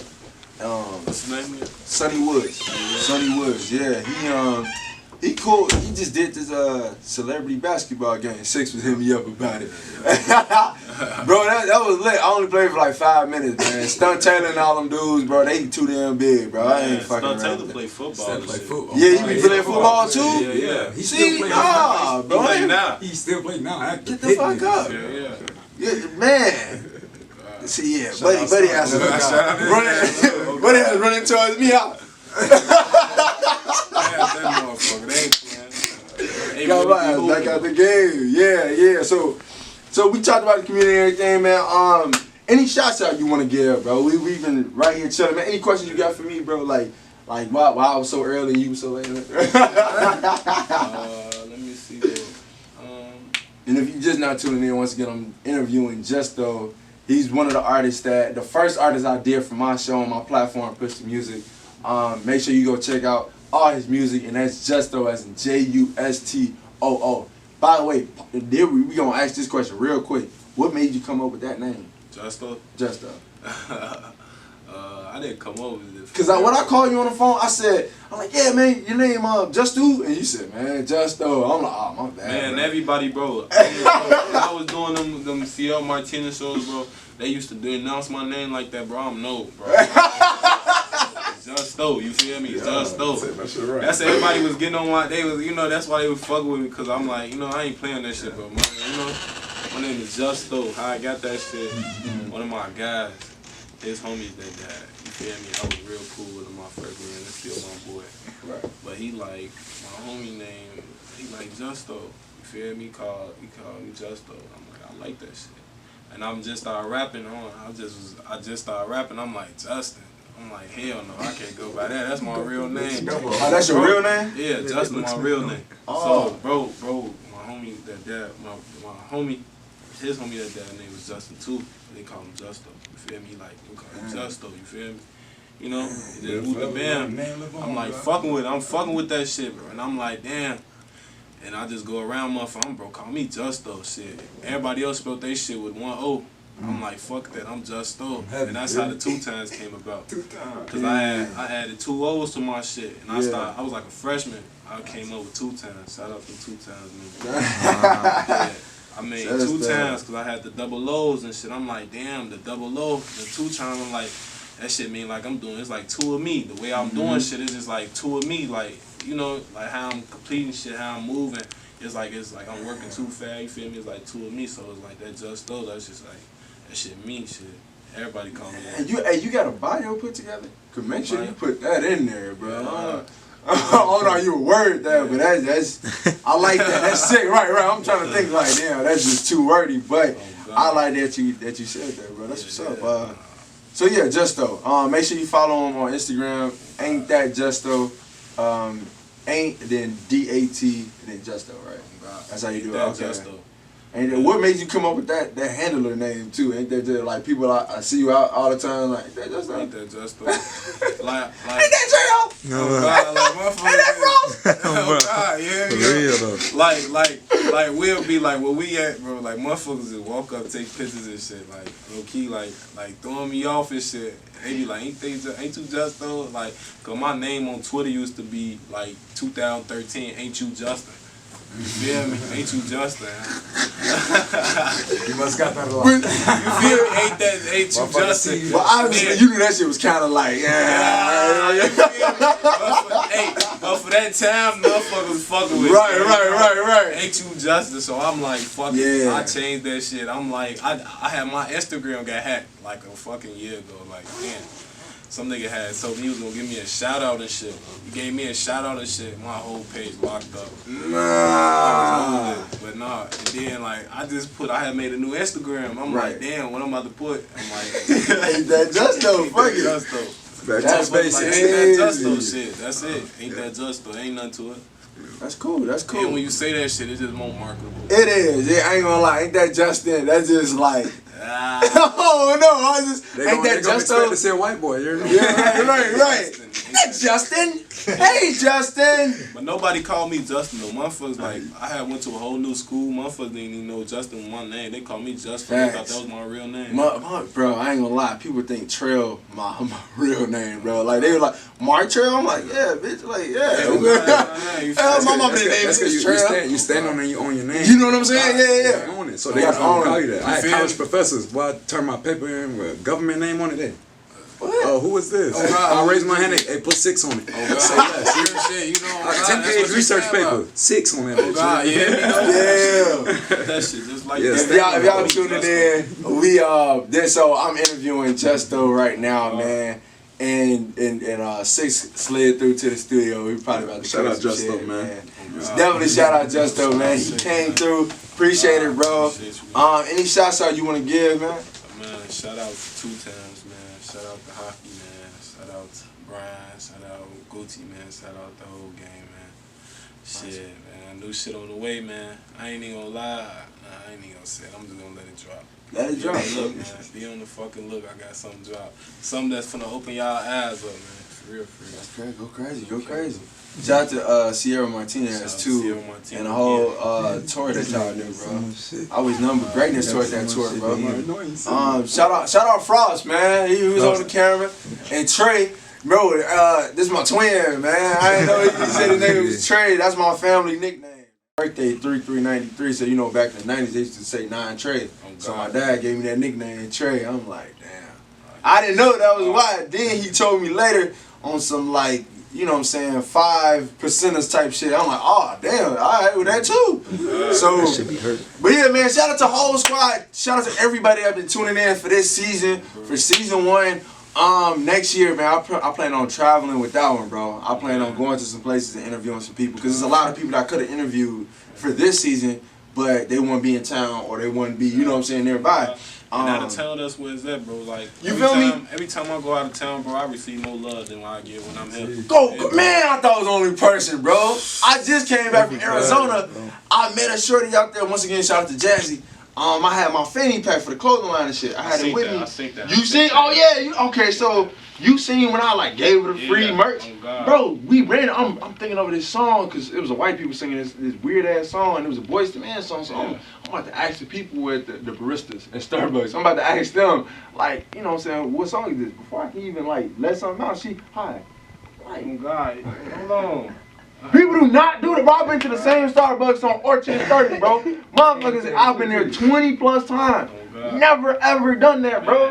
Speaker 3: What's his name?
Speaker 2: Sonny Woods. Sonny Woods, yeah. He cool. He just did this celebrity basketball game. Six was hitting me up about it. Bro, that was lit. I only played for like 5 minutes, man. Stunt Taylor and all them dudes, bro, they too damn big, bro. I ain't fucking around.
Speaker 3: Stunt Taylor play football.
Speaker 2: Yeah, you be playing football too?
Speaker 3: Yeah.
Speaker 6: He still plays
Speaker 2: bro.
Speaker 6: He still plays now.
Speaker 2: Get the fuck up. Yeah, man. See, yeah, buddy has running towards me out. Got my ass back out the game. Yeah. So we talked about the community and everything, man. Any shots out you want to give, bro? We've been right here chilling, man. Any questions you got for me, bro? Like why I was so early and you were so late?
Speaker 3: Let me see.
Speaker 2: And if you're just not tuning in, once again, I'm interviewing Justoo. He's one of the first artist I did for my show on my platform, Push the Music. Make sure you go check out all his music, and that's Justoo, as in Justoo. By the way, we gonna ask this question real quick. What made you come up with that name?
Speaker 3: Justoo. I didn't come up with it.
Speaker 2: Cause when I called you on the phone, I'm like, yeah, man, your name Justoo, and you said, man, Justoo. I'm like, oh, my bad.
Speaker 3: Man,
Speaker 2: bro.
Speaker 3: Everybody, bro. When I was doing them CL Martinez shows, bro, they used to announce my name like that, bro. I'm no, bro. Justoo, you feel me? Justoo. That's everybody was getting on my. They was, that's why they was fucking with me, cause I'm like, I ain't playing that shit, bro. My name is Justoo. How I got that shit? One of my guys, his homies that died. You feel me? I was real cool with him my first man. That's still my boy.
Speaker 2: Right.
Speaker 3: But he like my homie name. He like Justoo. You feel me? He called me Justoo. I'm like, I like that shit. And I'm just started rapping on. I just started rapping. I'm like Justin. I'm like, hell no, I can't go by that. That's my real name.
Speaker 2: Oh, that's your real name?
Speaker 3: Yeah, Justin, my real name.
Speaker 2: Oh.
Speaker 3: So, bro, my homie that died, my homie, his homie that died name was Justin too. They call him Justoo. You feel me? Like, we call him Justoo. You feel me? Just moved the band. I'm like I'm fucking with that shit, bro. And I'm like, damn. And I just go around, motherfucker, bro, call me Justoo, shit. Everybody else spelled their shit with one O. I'm like, fuck that, I'm Justoo. And that's how the 2 times came about. Cause I added 2 O's to my shit. And I was like a freshman. I came up with 2 times. Shout out to 2 times, man. Yeah. I made 2 times because I had the double O's and shit. I'm like, damn, the double O, the 2 times, I'm like, that shit mean like I'm doing, it's like 2 of me. The way I'm doing shit is just like 2 of me. Like, like how I'm completing shit, how I'm moving. It's like I'm working too fast, you feel me? It's like 2 of me, so it's like that Justoo, that's just like, that shit me, shit. Everybody call me that.
Speaker 2: You got a bio put together? Cause make sure you put that in there, bro. Oh no, you a word there, but that's I like that. That's sick, right? I'm trying to think like, damn, that's just too wordy, but I like that you said that, bro. That's what's up. So yeah, Justoo. Make sure you follow him on Instagram. Ain't that Justoo? Ain't, then D-A-T, and then Justoo, right? That's how you do it. Okay.
Speaker 3: Justoo.
Speaker 2: And then what made you come up with that handler name too? Ain't that just like people I see you out all the time like that Justoo?
Speaker 3: Ain't that Justoo? like
Speaker 2: ain't that Trell?
Speaker 7: No,
Speaker 2: Ain't that Frost?
Speaker 3: Oh God, yeah,
Speaker 7: for
Speaker 3: yeah.
Speaker 7: real though.
Speaker 3: Like we'll be like where we at, bro. Like motherfuckers just walk up, take pictures and shit. Like low key, like throwing me off and shit. They be like, ain't you Justoo? Like, cause my name on Twitter used to be like 2013. Ain't you Justin? You feel me? Ain't you Justin?
Speaker 5: You must got that a lot.
Speaker 3: You feel me? Ain't you Justin?
Speaker 2: Well, obviously you knew that shit was kind of like
Speaker 3: But for that time, motherfuckers fucking with
Speaker 2: right.
Speaker 3: Ain't you Justin? So I'm like, fuck it. I changed that shit. I'm like, I had my Instagram got hacked like a fucking year ago. Like, damn. Some nigga had told me he was gonna give me a shout out and shit. He gave me a shout out and shit. My whole page locked up.
Speaker 2: Nah.
Speaker 3: But nah. And then like I had made a new Instagram. I'm like, damn, what I'm about to put? I'm like,
Speaker 2: ain't that Justoo? Fuck it.
Speaker 3: Justoo.
Speaker 2: That's
Speaker 3: Like, ain't that Justoo shit. That's it. Ain't that Justoo. Ain't nothing to it.
Speaker 2: That's cool.
Speaker 3: And when you say that shit, it's just more marketable.
Speaker 2: It is. I ain't gonna lie. Ain't that Justin? That's just like. Oh no! I just ain't that Justoo?
Speaker 6: To say a white boy. You're
Speaker 2: Yeah, right. That's Justin. Hey, Justin.
Speaker 3: But nobody called me Justin though. Motherfuckers like I went to a whole new school. Motherfuckers didn't even know Justin was my name. They called me Justin. They thought that was my real name.
Speaker 2: Bro, I ain't gonna lie. People think Trell my real name, bro. Like they were like Mark Trell. I'm like, yeah, bitch. Like, yeah. My mama didn't name me Trell.
Speaker 6: You stand on it, you own your name.
Speaker 2: You know what I'm saying? Yeah.
Speaker 6: You own it. So they gotta call you that. I had college professors. Well, I turned my paper in with government name on it. Then. Oh, who is this?
Speaker 3: Oh, God.
Speaker 6: I raised my hand. Hey, put 6 on it.
Speaker 3: Oh God.
Speaker 6: Say less.
Speaker 3: Real shit. You know.
Speaker 6: 10-page research paper. 6 on that.
Speaker 3: Oh God. Yeah. That shit just like
Speaker 2: If y'all tuning in, we so I'm interviewing Justoo right now, man. And 6 slid through to the studio. We probably about to
Speaker 6: shout out
Speaker 2: Justoo,
Speaker 6: shit, man.
Speaker 2: Definitely shout out Justoo, man. He came through. Appreciate it, bro. Any shouts out you want to give, man?
Speaker 3: Man, shout out 2 times, man. Shout out to Hockey, man. Shout out to Brian. Shout out Gucci, man. Shout out the whole game, man. Shit, man. New shit on the way, man. I ain't even gonna lie. Nah, I ain't even gonna say it. I'm just gonna let it drop.
Speaker 2: Let it drop.
Speaker 3: Look, man. Be on the fucking look. I got something drop. Something that's finna open y'all eyes up, man. For real.
Speaker 2: That's great. Go crazy. Shout out to Sierra Martinez too, and the whole tour that y'all do, bro. I always number greatness towards that tour, bro. Shout out Frost, man. He was on the camera, and Trey, bro. This is my twin, man. I didn't know he said his name was Trey. That's my family nickname. Birthday 3/3/93, so you know back in the 90s they used to say 9 Trey. So my dad gave me that nickname Trey. I'm like, damn. I didn't know that was why. Then he told me later on some like. You know what I'm saying, 5%ers type shit. I'm like, oh damn, alright with that too. So that should be hurt. But yeah, man, shout out to whole squad. Shout out to everybody that's been tuning in for this season, for season 1. Next year, man, I plan on traveling with that one, bro. I plan on going to some places and interviewing some people because there's a lot of people that I could have interviewed for this season, but they wouldn't be in town or they wouldn't be, you know what I'm saying, nearby.
Speaker 3: And out of town, that's where it's at, bro. Like,
Speaker 2: you feel me?
Speaker 3: Every time I go out of town, bro, I receive more love than what I get when I'm here.
Speaker 2: Man, I thought I was the only person, bro. I just came back from Arizona. I met a shorty out there. Once again, shout out to Jazzy. I had my fanny pack for the clothing line and shit. I had it with me.
Speaker 3: I seen that.
Speaker 2: You seen? Oh yeah. Okay, so you seen when I like gave her the free merch, bro? We ran. I'm thinking over this song because it was a white people singing this weird ass song and it was a Boyz II Men song. So I'm about to ask the people at the baristas at Starbucks. I'm about to ask them like, you know what I'm saying, what song is this? Before I can even like let something out, hi. Like,
Speaker 3: oh God, hold on.
Speaker 2: People do not do that, bro. I've been to the same Starbucks on Orchard 30, bro. Motherfuckers, I've been there 20 plus times. Never ever done that, bro.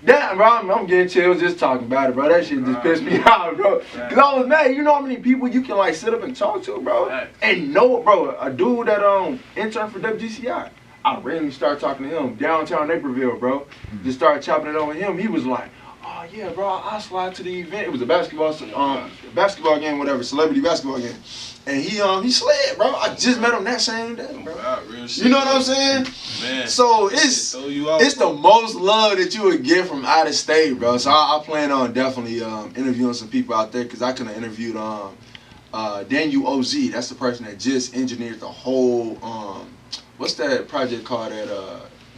Speaker 2: That, bro, I'm getting chills just talking about it, bro. That shit just pissed me off, bro. Cause I was mad. You know how many people you can like sit up and talk to, bro? And know, bro, a dude that interned for WGCI. I randomly started talking to him downtown Naperville, bro. Just started chopping it over him. He was like, oh yeah, bro, I slide to the event. It was a basketball game, whatever, celebrity basketball game. And he slid, bro. I just met him that same day, bro. You know what I'm saying? Man, so it's the most love that you would get from out of state, bro. So I plan on definitely interviewing some people out there because I could have interviewed Daniel OZ, that's the person that just engineered the whole what's that project called that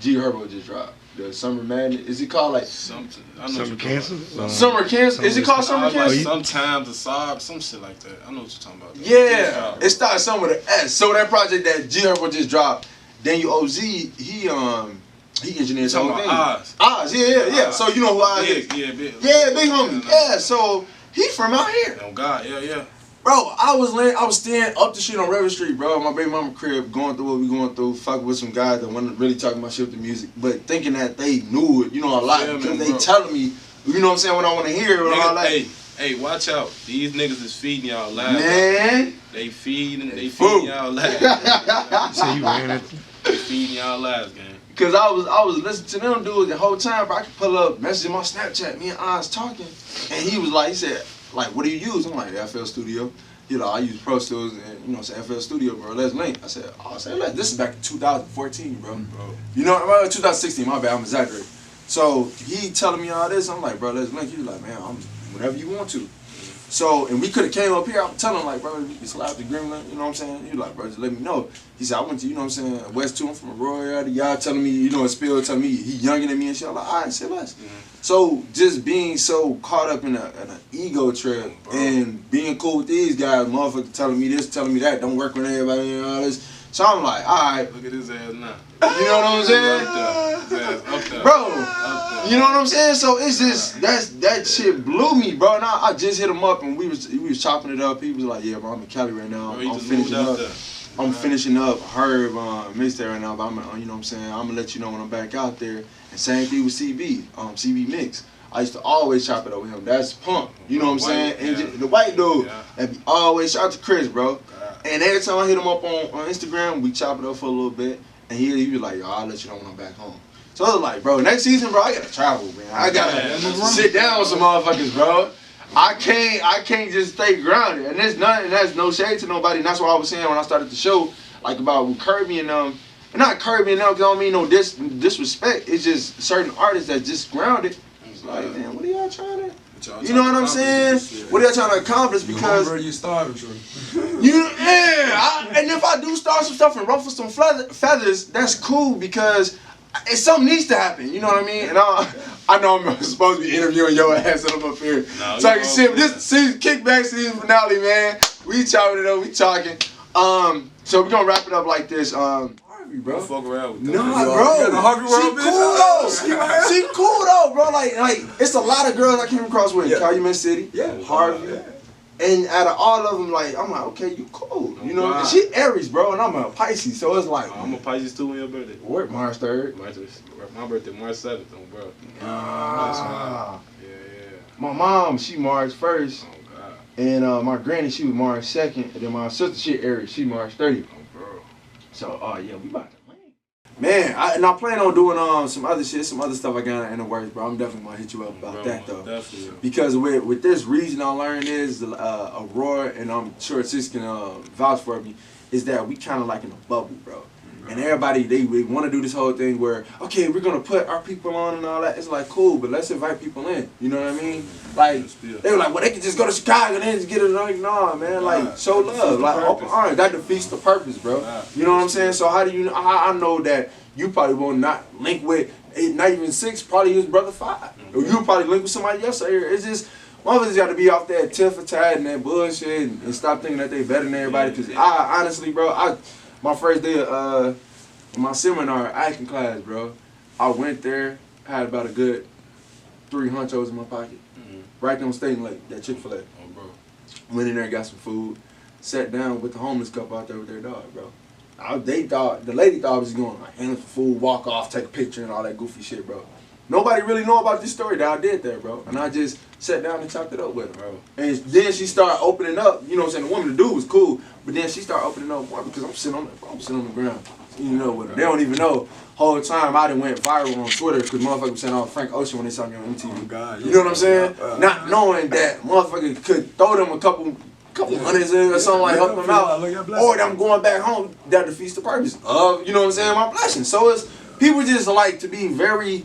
Speaker 2: G Herbo just dropped? The Summer Madness. Is it called like
Speaker 3: something? I know
Speaker 7: Summer Cancer?
Speaker 2: Summer Cancer? Is it called Summer Cancer?
Speaker 3: Sometimes the Saab, some shit like that. I know what you're talking about.
Speaker 2: Yeah, it starts somewhere with an S. So that project that G Herbo just dropped, Daniel OZ, he engineered the whole thing. Oz, yeah. So you know who Oz is?
Speaker 3: Yeah, big.
Speaker 2: Yeah, big homie. Yeah, so he from out here.
Speaker 3: Oh God, yeah.
Speaker 2: Bro, I was staying up the shit on River Street, bro. My baby mama crib, going through what we going through, fucking with some guys that wasn't really talking about shit with the music, but thinking that they knew it, you know, a lot because they telling me, you know what I'm saying, what I want to hear and all that.
Speaker 3: Hey, watch out. These niggas is feeding y'all live.
Speaker 2: Man.
Speaker 3: They feeding y'all live.
Speaker 7: So you ran it?
Speaker 3: They feeding y'all lives, gang.
Speaker 2: Cause I was listening to them dudes the whole time, bro. I could pull up message in my Snapchat, me and Oz talking, and he said, like, what do you use? I'm like, FL Studio. You know, I use Pro Tools and, you know, say FL Studio, bro. Let's link. I said, this is back in 2014, bro. You know, 2016, my bad, I'm exaggerating. So he telling me all this, I'm like, bro, let's link. He was like, man, whenever you want to. So, and we could have came up here, I'm telling him, like, bro, you can slide the Greenland, you know what I'm saying? He was like, bro, just let me know. He said, I went to, you know what I'm saying, West 2, I'm from Aurora, y'all telling me, you know, Spill telling me he younger than me and shit. I'm like, all right, say less. So, just being so caught up in an ego trip and being cool with these guys, motherfuckers telling me this, telling me that, don't work with everybody and all this. So I'm like, all right.
Speaker 3: Look at his ass now.
Speaker 2: You know what I'm saying?
Speaker 3: Up there.
Speaker 2: Bro, you know what I'm saying? So it's just, that shit blew me, bro. And I just hit him up and we was chopping it up. He was like, yeah, bro, I'm in Cali right now. I'm finishing up Herb mixtape right now, but you know what I'm saying? I'm gonna let you know when I'm back out there. And same thing with CB Mix. I used to always chop it up with him. That's Pump. You know what I'm saying? And the white dude. And be always shout out to Chris, bro. And every time I hit him up on Instagram, we chop it up for a little bit. And he was like, yo, I'll let you know when I'm back home. So I was like, bro, next season, bro, I gotta travel, man. I gotta sit down with some motherfuckers, bro. I can't just stay grounded. And that's no shade to nobody. And that's what I was saying when I started the show, like about Kirby and them. And not Kirby and them, because I don't mean no disrespect. It's just certain artists that just grounded. It's like, man, what are y'all trying to... You know what I'm saying? What are y'all trying to accomplish? Because
Speaker 6: you started,
Speaker 2: and if I do start some stuff and ruffle some feathers, that's cool because something needs to happen. You know what I mean? And I know I'm supposed to be interviewing your ass and I'm up here talking shit. But this season, kickback season finale, man. We chopping it up. We talking. So we're gonna wrap it up like this. Bro.
Speaker 3: Fuck around with
Speaker 2: nah, bro. She cool though, bro. Like it's a lot of girls I came across with Calumet City, Harvey, and out of all of them, like I'm like, okay, you cool, you know. And she Aries, bro, and I'm a Pisces, so it's like
Speaker 3: I'm a Pisces too. When your birthday?
Speaker 2: What? March 3rd.
Speaker 3: My birthday March 7th, bro.
Speaker 2: Yeah.
Speaker 3: My
Speaker 2: mom, she March 1st, and my granny, she was March 2nd, and then my sister, she Aries, she March 30th. So, yeah, we about to win. Man, I plan on doing some other shit, some other stuff I got in the works, bro. I'm definitely going to hit you up about that, though. Definitely. Because with this reason I learned is, Aurora, and I'm sure Sis can vouch for me, is that we kind of like in a bubble, bro. And everybody, they want to do this whole thing where, okay, we're going to put our people on and all that. It's like, cool, but let's invite people in. You know what I mean? Like, they were like, well, they can just go to Chicago and then just get it. Like, nah, man. Like, show love. Like, open arms. That defeats the purpose, bro. You know what I'm saying? So how do you, I know that you probably will not link with, not even 6, probably his brother 5. Or you probably link with somebody else out here. It's just, motherfuckers got to be off that tit for tat and that bullshit and stop thinking that they better than everybody. Because I, honestly, bro, my first day of my seminar acting class, bro, I went there, had about a good 3 hunchos in my pocket. Right there on State Lake, that Chick-fil-A. Went in there, got some food, sat down with the homeless couple out there with their dog, bro. The lady thought I was going like hand some food, walk off, take a picture and all that goofy shit, bro. Nobody really know about this story that I did there, bro. And I just sat down and chopped it up with her, bro. And then she started opening up, you know what I'm saying? The woman, the dude was cool, but then she started opening up more because I'm sitting on the ground. You know what? They don't even know. Whole time I done went viral on Twitter because motherfuckers was saying, oh, Frank Ocean when they saw me on MTV. You know what I'm saying? Not knowing that motherfuckers could throw them a couple hundreds in or something like help them out. Or them going back home, that defeats the purpose of, you know what I'm saying, my blessing. So it's people just like to be very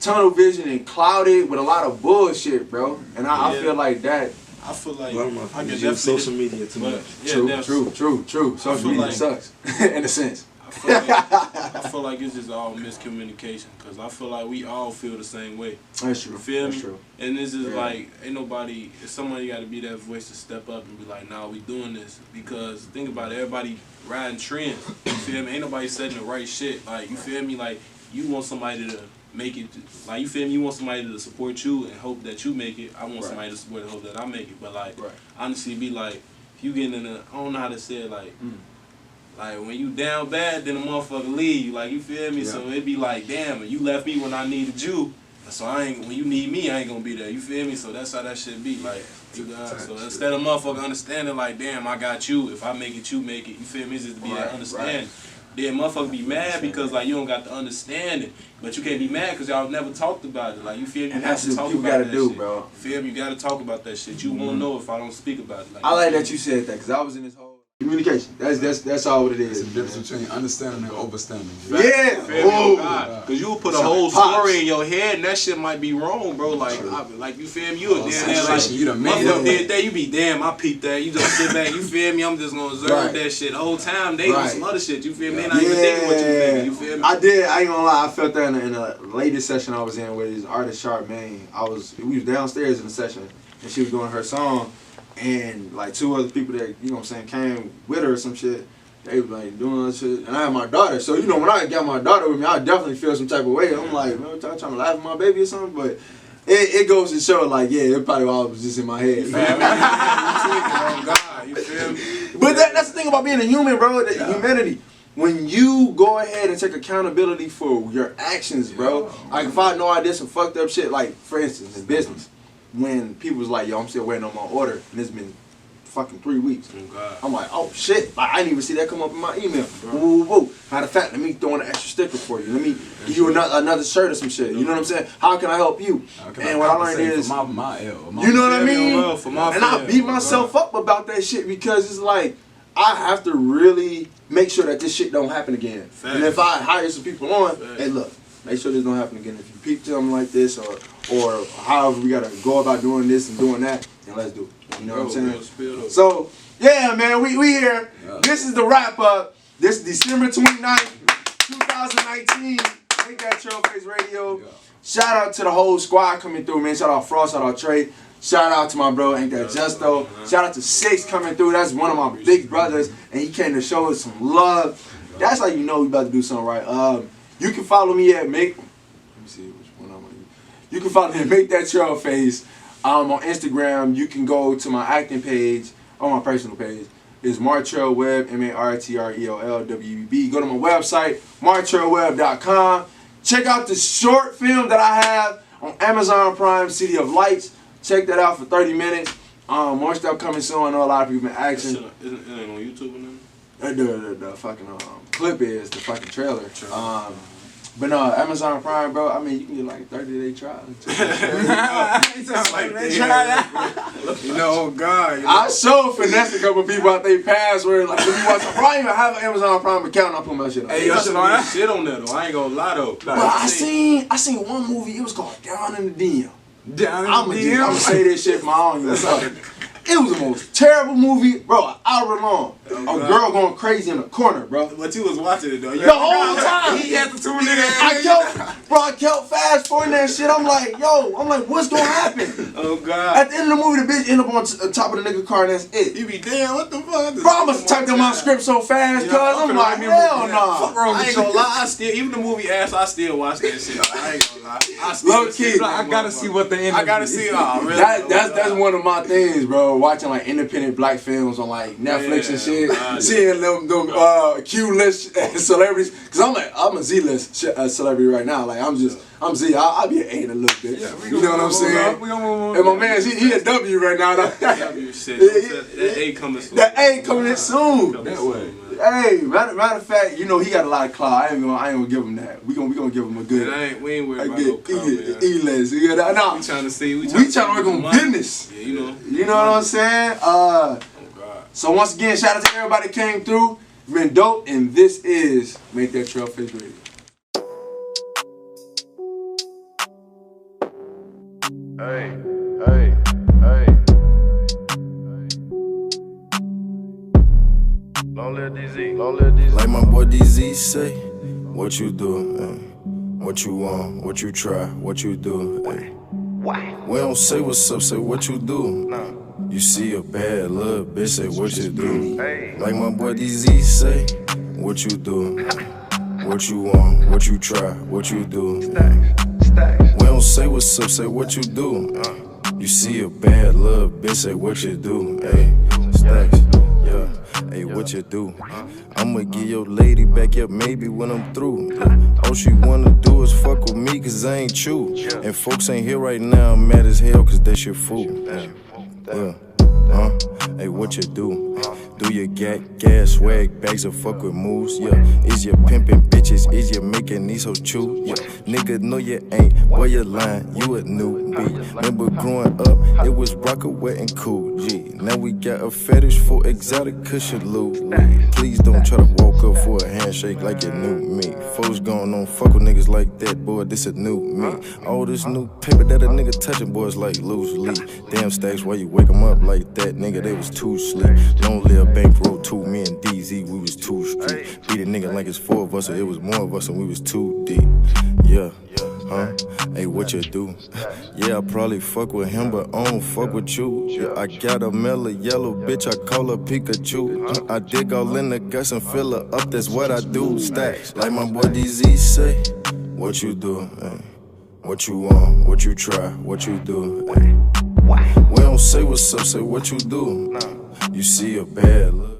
Speaker 2: tunnel vision and clouded with a lot of bullshit, bro. And I feel like that
Speaker 3: I feel like
Speaker 7: A lot of
Speaker 3: I can
Speaker 7: motherfuckers use
Speaker 3: definitely
Speaker 7: social media too much.
Speaker 3: Yeah,
Speaker 2: True. Social media
Speaker 3: like-
Speaker 2: sucks in a sense.
Speaker 3: I feel like it's just all miscommunication because I feel like we all feel the same way.
Speaker 2: That's true.
Speaker 3: You feel
Speaker 2: That's
Speaker 3: me?
Speaker 2: true.
Speaker 3: And this is like, ain't nobody, somebody got to be that voice to step up and be like, nah, we doing this. Because think about it, everybody riding trends. You feel me? Ain't nobody saying the right shit. Like, you feel me? Like, you want somebody to make it, like, you feel me? You want somebody to support you and hope that you make it. I want somebody to support and hope that I make it. But, like, honestly, be like, if you getting in a, I don't know how to say it, like, like, when you down bad, then the motherfucker leave you. Like, you feel me? Yeah. So it be like, damn, you left me when I needed you. So I ain't, when you need me, I ain't gonna be there. You feel me? So that's how that shit be. Like, you got, so instead of motherfucker understanding, like, damn, I got you. If I make it, you make it. You feel me? It's just to be that understanding. Then motherfucker be mad because, like, you don't got the understanding. But you can't be mad because y'all never talked about it. Like, you feel me? You
Speaker 2: And
Speaker 3: have
Speaker 2: that's
Speaker 3: to talk
Speaker 2: what you
Speaker 3: about
Speaker 2: gotta
Speaker 3: that
Speaker 2: do,
Speaker 3: shit.
Speaker 2: bro.
Speaker 3: You feel me? You gotta talk about that shit. You won't know if I don't speak about it. Like,
Speaker 2: I like that you said that because I was in this whole communication. That's all what it is.
Speaker 6: It's the difference between understanding and overstanding.
Speaker 2: Yeah.
Speaker 3: Because you will put a whole story in your head and that shit might be wrong, bro. Like, like you feel me? You a damn like,
Speaker 6: you done made
Speaker 3: motherfucker
Speaker 6: it.
Speaker 3: did that, you be damn, I peeped that. You just sit back, you feel me? I'm just gonna observe that shit. The whole time they on some other shit, you feel me? They not even thinking what you thinking, you feel me?
Speaker 2: I did, I ain't gonna lie, I felt that in the latest session I was in with his artist Charmaine. We was downstairs in the session and she was doing her song. And like 2 other people that, you know what I'm saying, came with her or some shit, they was like doing that shit. And I had my daughter, so you know when I got my daughter with me, I definitely feel some type of way. I'm like, man, I'm trying to laugh at my baby or something, but it goes to show like, yeah, it probably all was just in my head.
Speaker 3: You feel me?
Speaker 2: But that's the thing about being a human, bro, the humanity. When you go ahead and take accountability for your actions, bro, like if I know I did some fucked up shit, like for instance, in business, when people was like, yo, I'm still waiting on my order, and it's been fucking 3 weeks. I'm like, oh shit, like, I didn't even see that come up in my email. Woo, woo, woo. Matter of fact, let me throw in an extra sticker for you. Let me give you another shirt or some shit. You know what I'm saying? How can I help you? And what I learned is,
Speaker 6: my
Speaker 2: you know what I mean? And I beat myself up about that shit because it's like, I have to really make sure that this shit don't happen again. And if I hire some people on, hey look, make sure this don't happen again. If you peep something like this or however we gotta go about doing this and doing that, then let's do it. You know what I'm saying? So, yeah, man, we here. Yeah. This is the wrap up. This is December 29th, 2019. Make That Trell Face Radio. Yeah. Shout out to the whole squad coming through, man. Shout out Frost, shout out Trey. Shout out to my bro, Ain't That Justoo. Shout out to Six coming through. That's one of my big brothers, and he came to show us some love. That's how you know we about to do something right. You can follow me at Let me see which one I'm on. You can follow me at Make That Trell Face. On Instagram, you can go to my acting page, on my personal page. It's Martrell Webb, MarTrellWebb. Go to my website, martrellwebb.com. Check out the short film that I have on Amazon Prime, City of Lights. Check that out for 30 minutes. More stuff coming soon. I know a lot of people been asking.
Speaker 3: It ain't on YouTube or nothing?
Speaker 2: The fucking clip is the fucking trailer. But no, Amazon Prime, bro. I mean, you can get like a 30-day trial.
Speaker 3: You know, God. You know.
Speaker 2: I showed finesse a couple people out their password. Like, when you watch, I don't even have an Amazon Prime account. I put my shit on.
Speaker 3: Hey, yo, shit on there though. I ain't gonna lie though.
Speaker 2: But I seen one movie. It was called Down in the DM.
Speaker 6: I'm
Speaker 2: gonna say this shit for my own. It was the most terrible movie, bro, an hour long. A girl going crazy in the corner, bro.
Speaker 3: But you was watching it, though.
Speaker 2: The whole time.
Speaker 3: He had to tune in.
Speaker 2: I kept fast forwarding that shit. I'm like, what's gonna happen?
Speaker 3: Oh, God.
Speaker 2: At the end of the movie, the bitch end up on top of the nigga car and that's it.
Speaker 3: You be damn, what the fuck?
Speaker 2: Bro, I must have typed in my script so fast, cuz I'm like, hell nah.
Speaker 3: I ain't gonna lie, even the movie ass, I still watch that shit. I ain't gonna lie.
Speaker 2: Low key.
Speaker 6: I gotta see what the end.
Speaker 3: I gotta see it all, really.
Speaker 2: That's one of my things, bro. Watching like independent black films on like Netflix and shit, seeing them Q-list celebrities. Cause I'm a Z-list celebrity right now. Like I'm Z. I'll be an A in a little bit. Yeah, you know what I'm saying? And my man, he a W right now.
Speaker 3: W shit. That A coming soon.
Speaker 2: That A coming in soon.
Speaker 6: That way.
Speaker 2: Hey, matter of fact, you know he got a lot of clout. I ain't gonna give him that. We gonna give him a good.
Speaker 3: We ain't worried about no clout, man.
Speaker 2: E-list. Nah.
Speaker 3: We trying to see. We
Speaker 2: trying to work on business.
Speaker 3: Yeah, you know.
Speaker 2: You know what I'm saying? So once again, shout out to everybody that came through. It's been dope, and this is Make That Trell Face Radio.
Speaker 8: Hey, hey, hey. Like my boy DZ say, what you do, ay? What you want, what you try, what you do, ay? We don't say what's up, say what you do. You see a bad little bitch, say what you do. Like my boy DZ say, what you do, what you want, what you try, what you do. We don't say what's up, say what you do. You see a bad little bitch, say what you do. Ay, stacks, yeah. Hey, what you do? I'ma give your lady back up maybe when I'm through. Yeah. All she wanna do is fuck with me cause I ain't you. And folks ain't here right now, I'm mad as hell cause that's your fool. Yeah. Hey, what you do? Do you get gas, swag bags, or fuck with moves? Yeah. Is you pimping bitches? Is you making these hoes chew? Yeah. Nigga, no you ain't. Boy, you lying. You a newbie. Remember growing up, it was rocker wet and cool. G. Now we got a fetish for exotic cushion Louis. Please don't try to walk up for a handshake like you knew me. Folks going on fuck with niggas like that, boy. This a new me. All this new paper that a nigga touching, boys like loosely. Damn stacks, why you wake 'em up like that, nigga? They was too sleep. Don't live bankroll 2, me and DZ, we was too street. Beat a nigga like it's 4 of us, or it was more of us, and we was too deep. Yeah, hey, what you do? Yeah, I probably fuck with him, but I don't fuck with you. Yeah, I got a mellow yellow bitch, I call her Pikachu. I dig all in the guts and fill her up, that's what I do. Stacks, like my boy DZ say, what you do? Ay? What you want, what you try, what you do? Ay? We don't say what's up, say what you do. You see a bad look.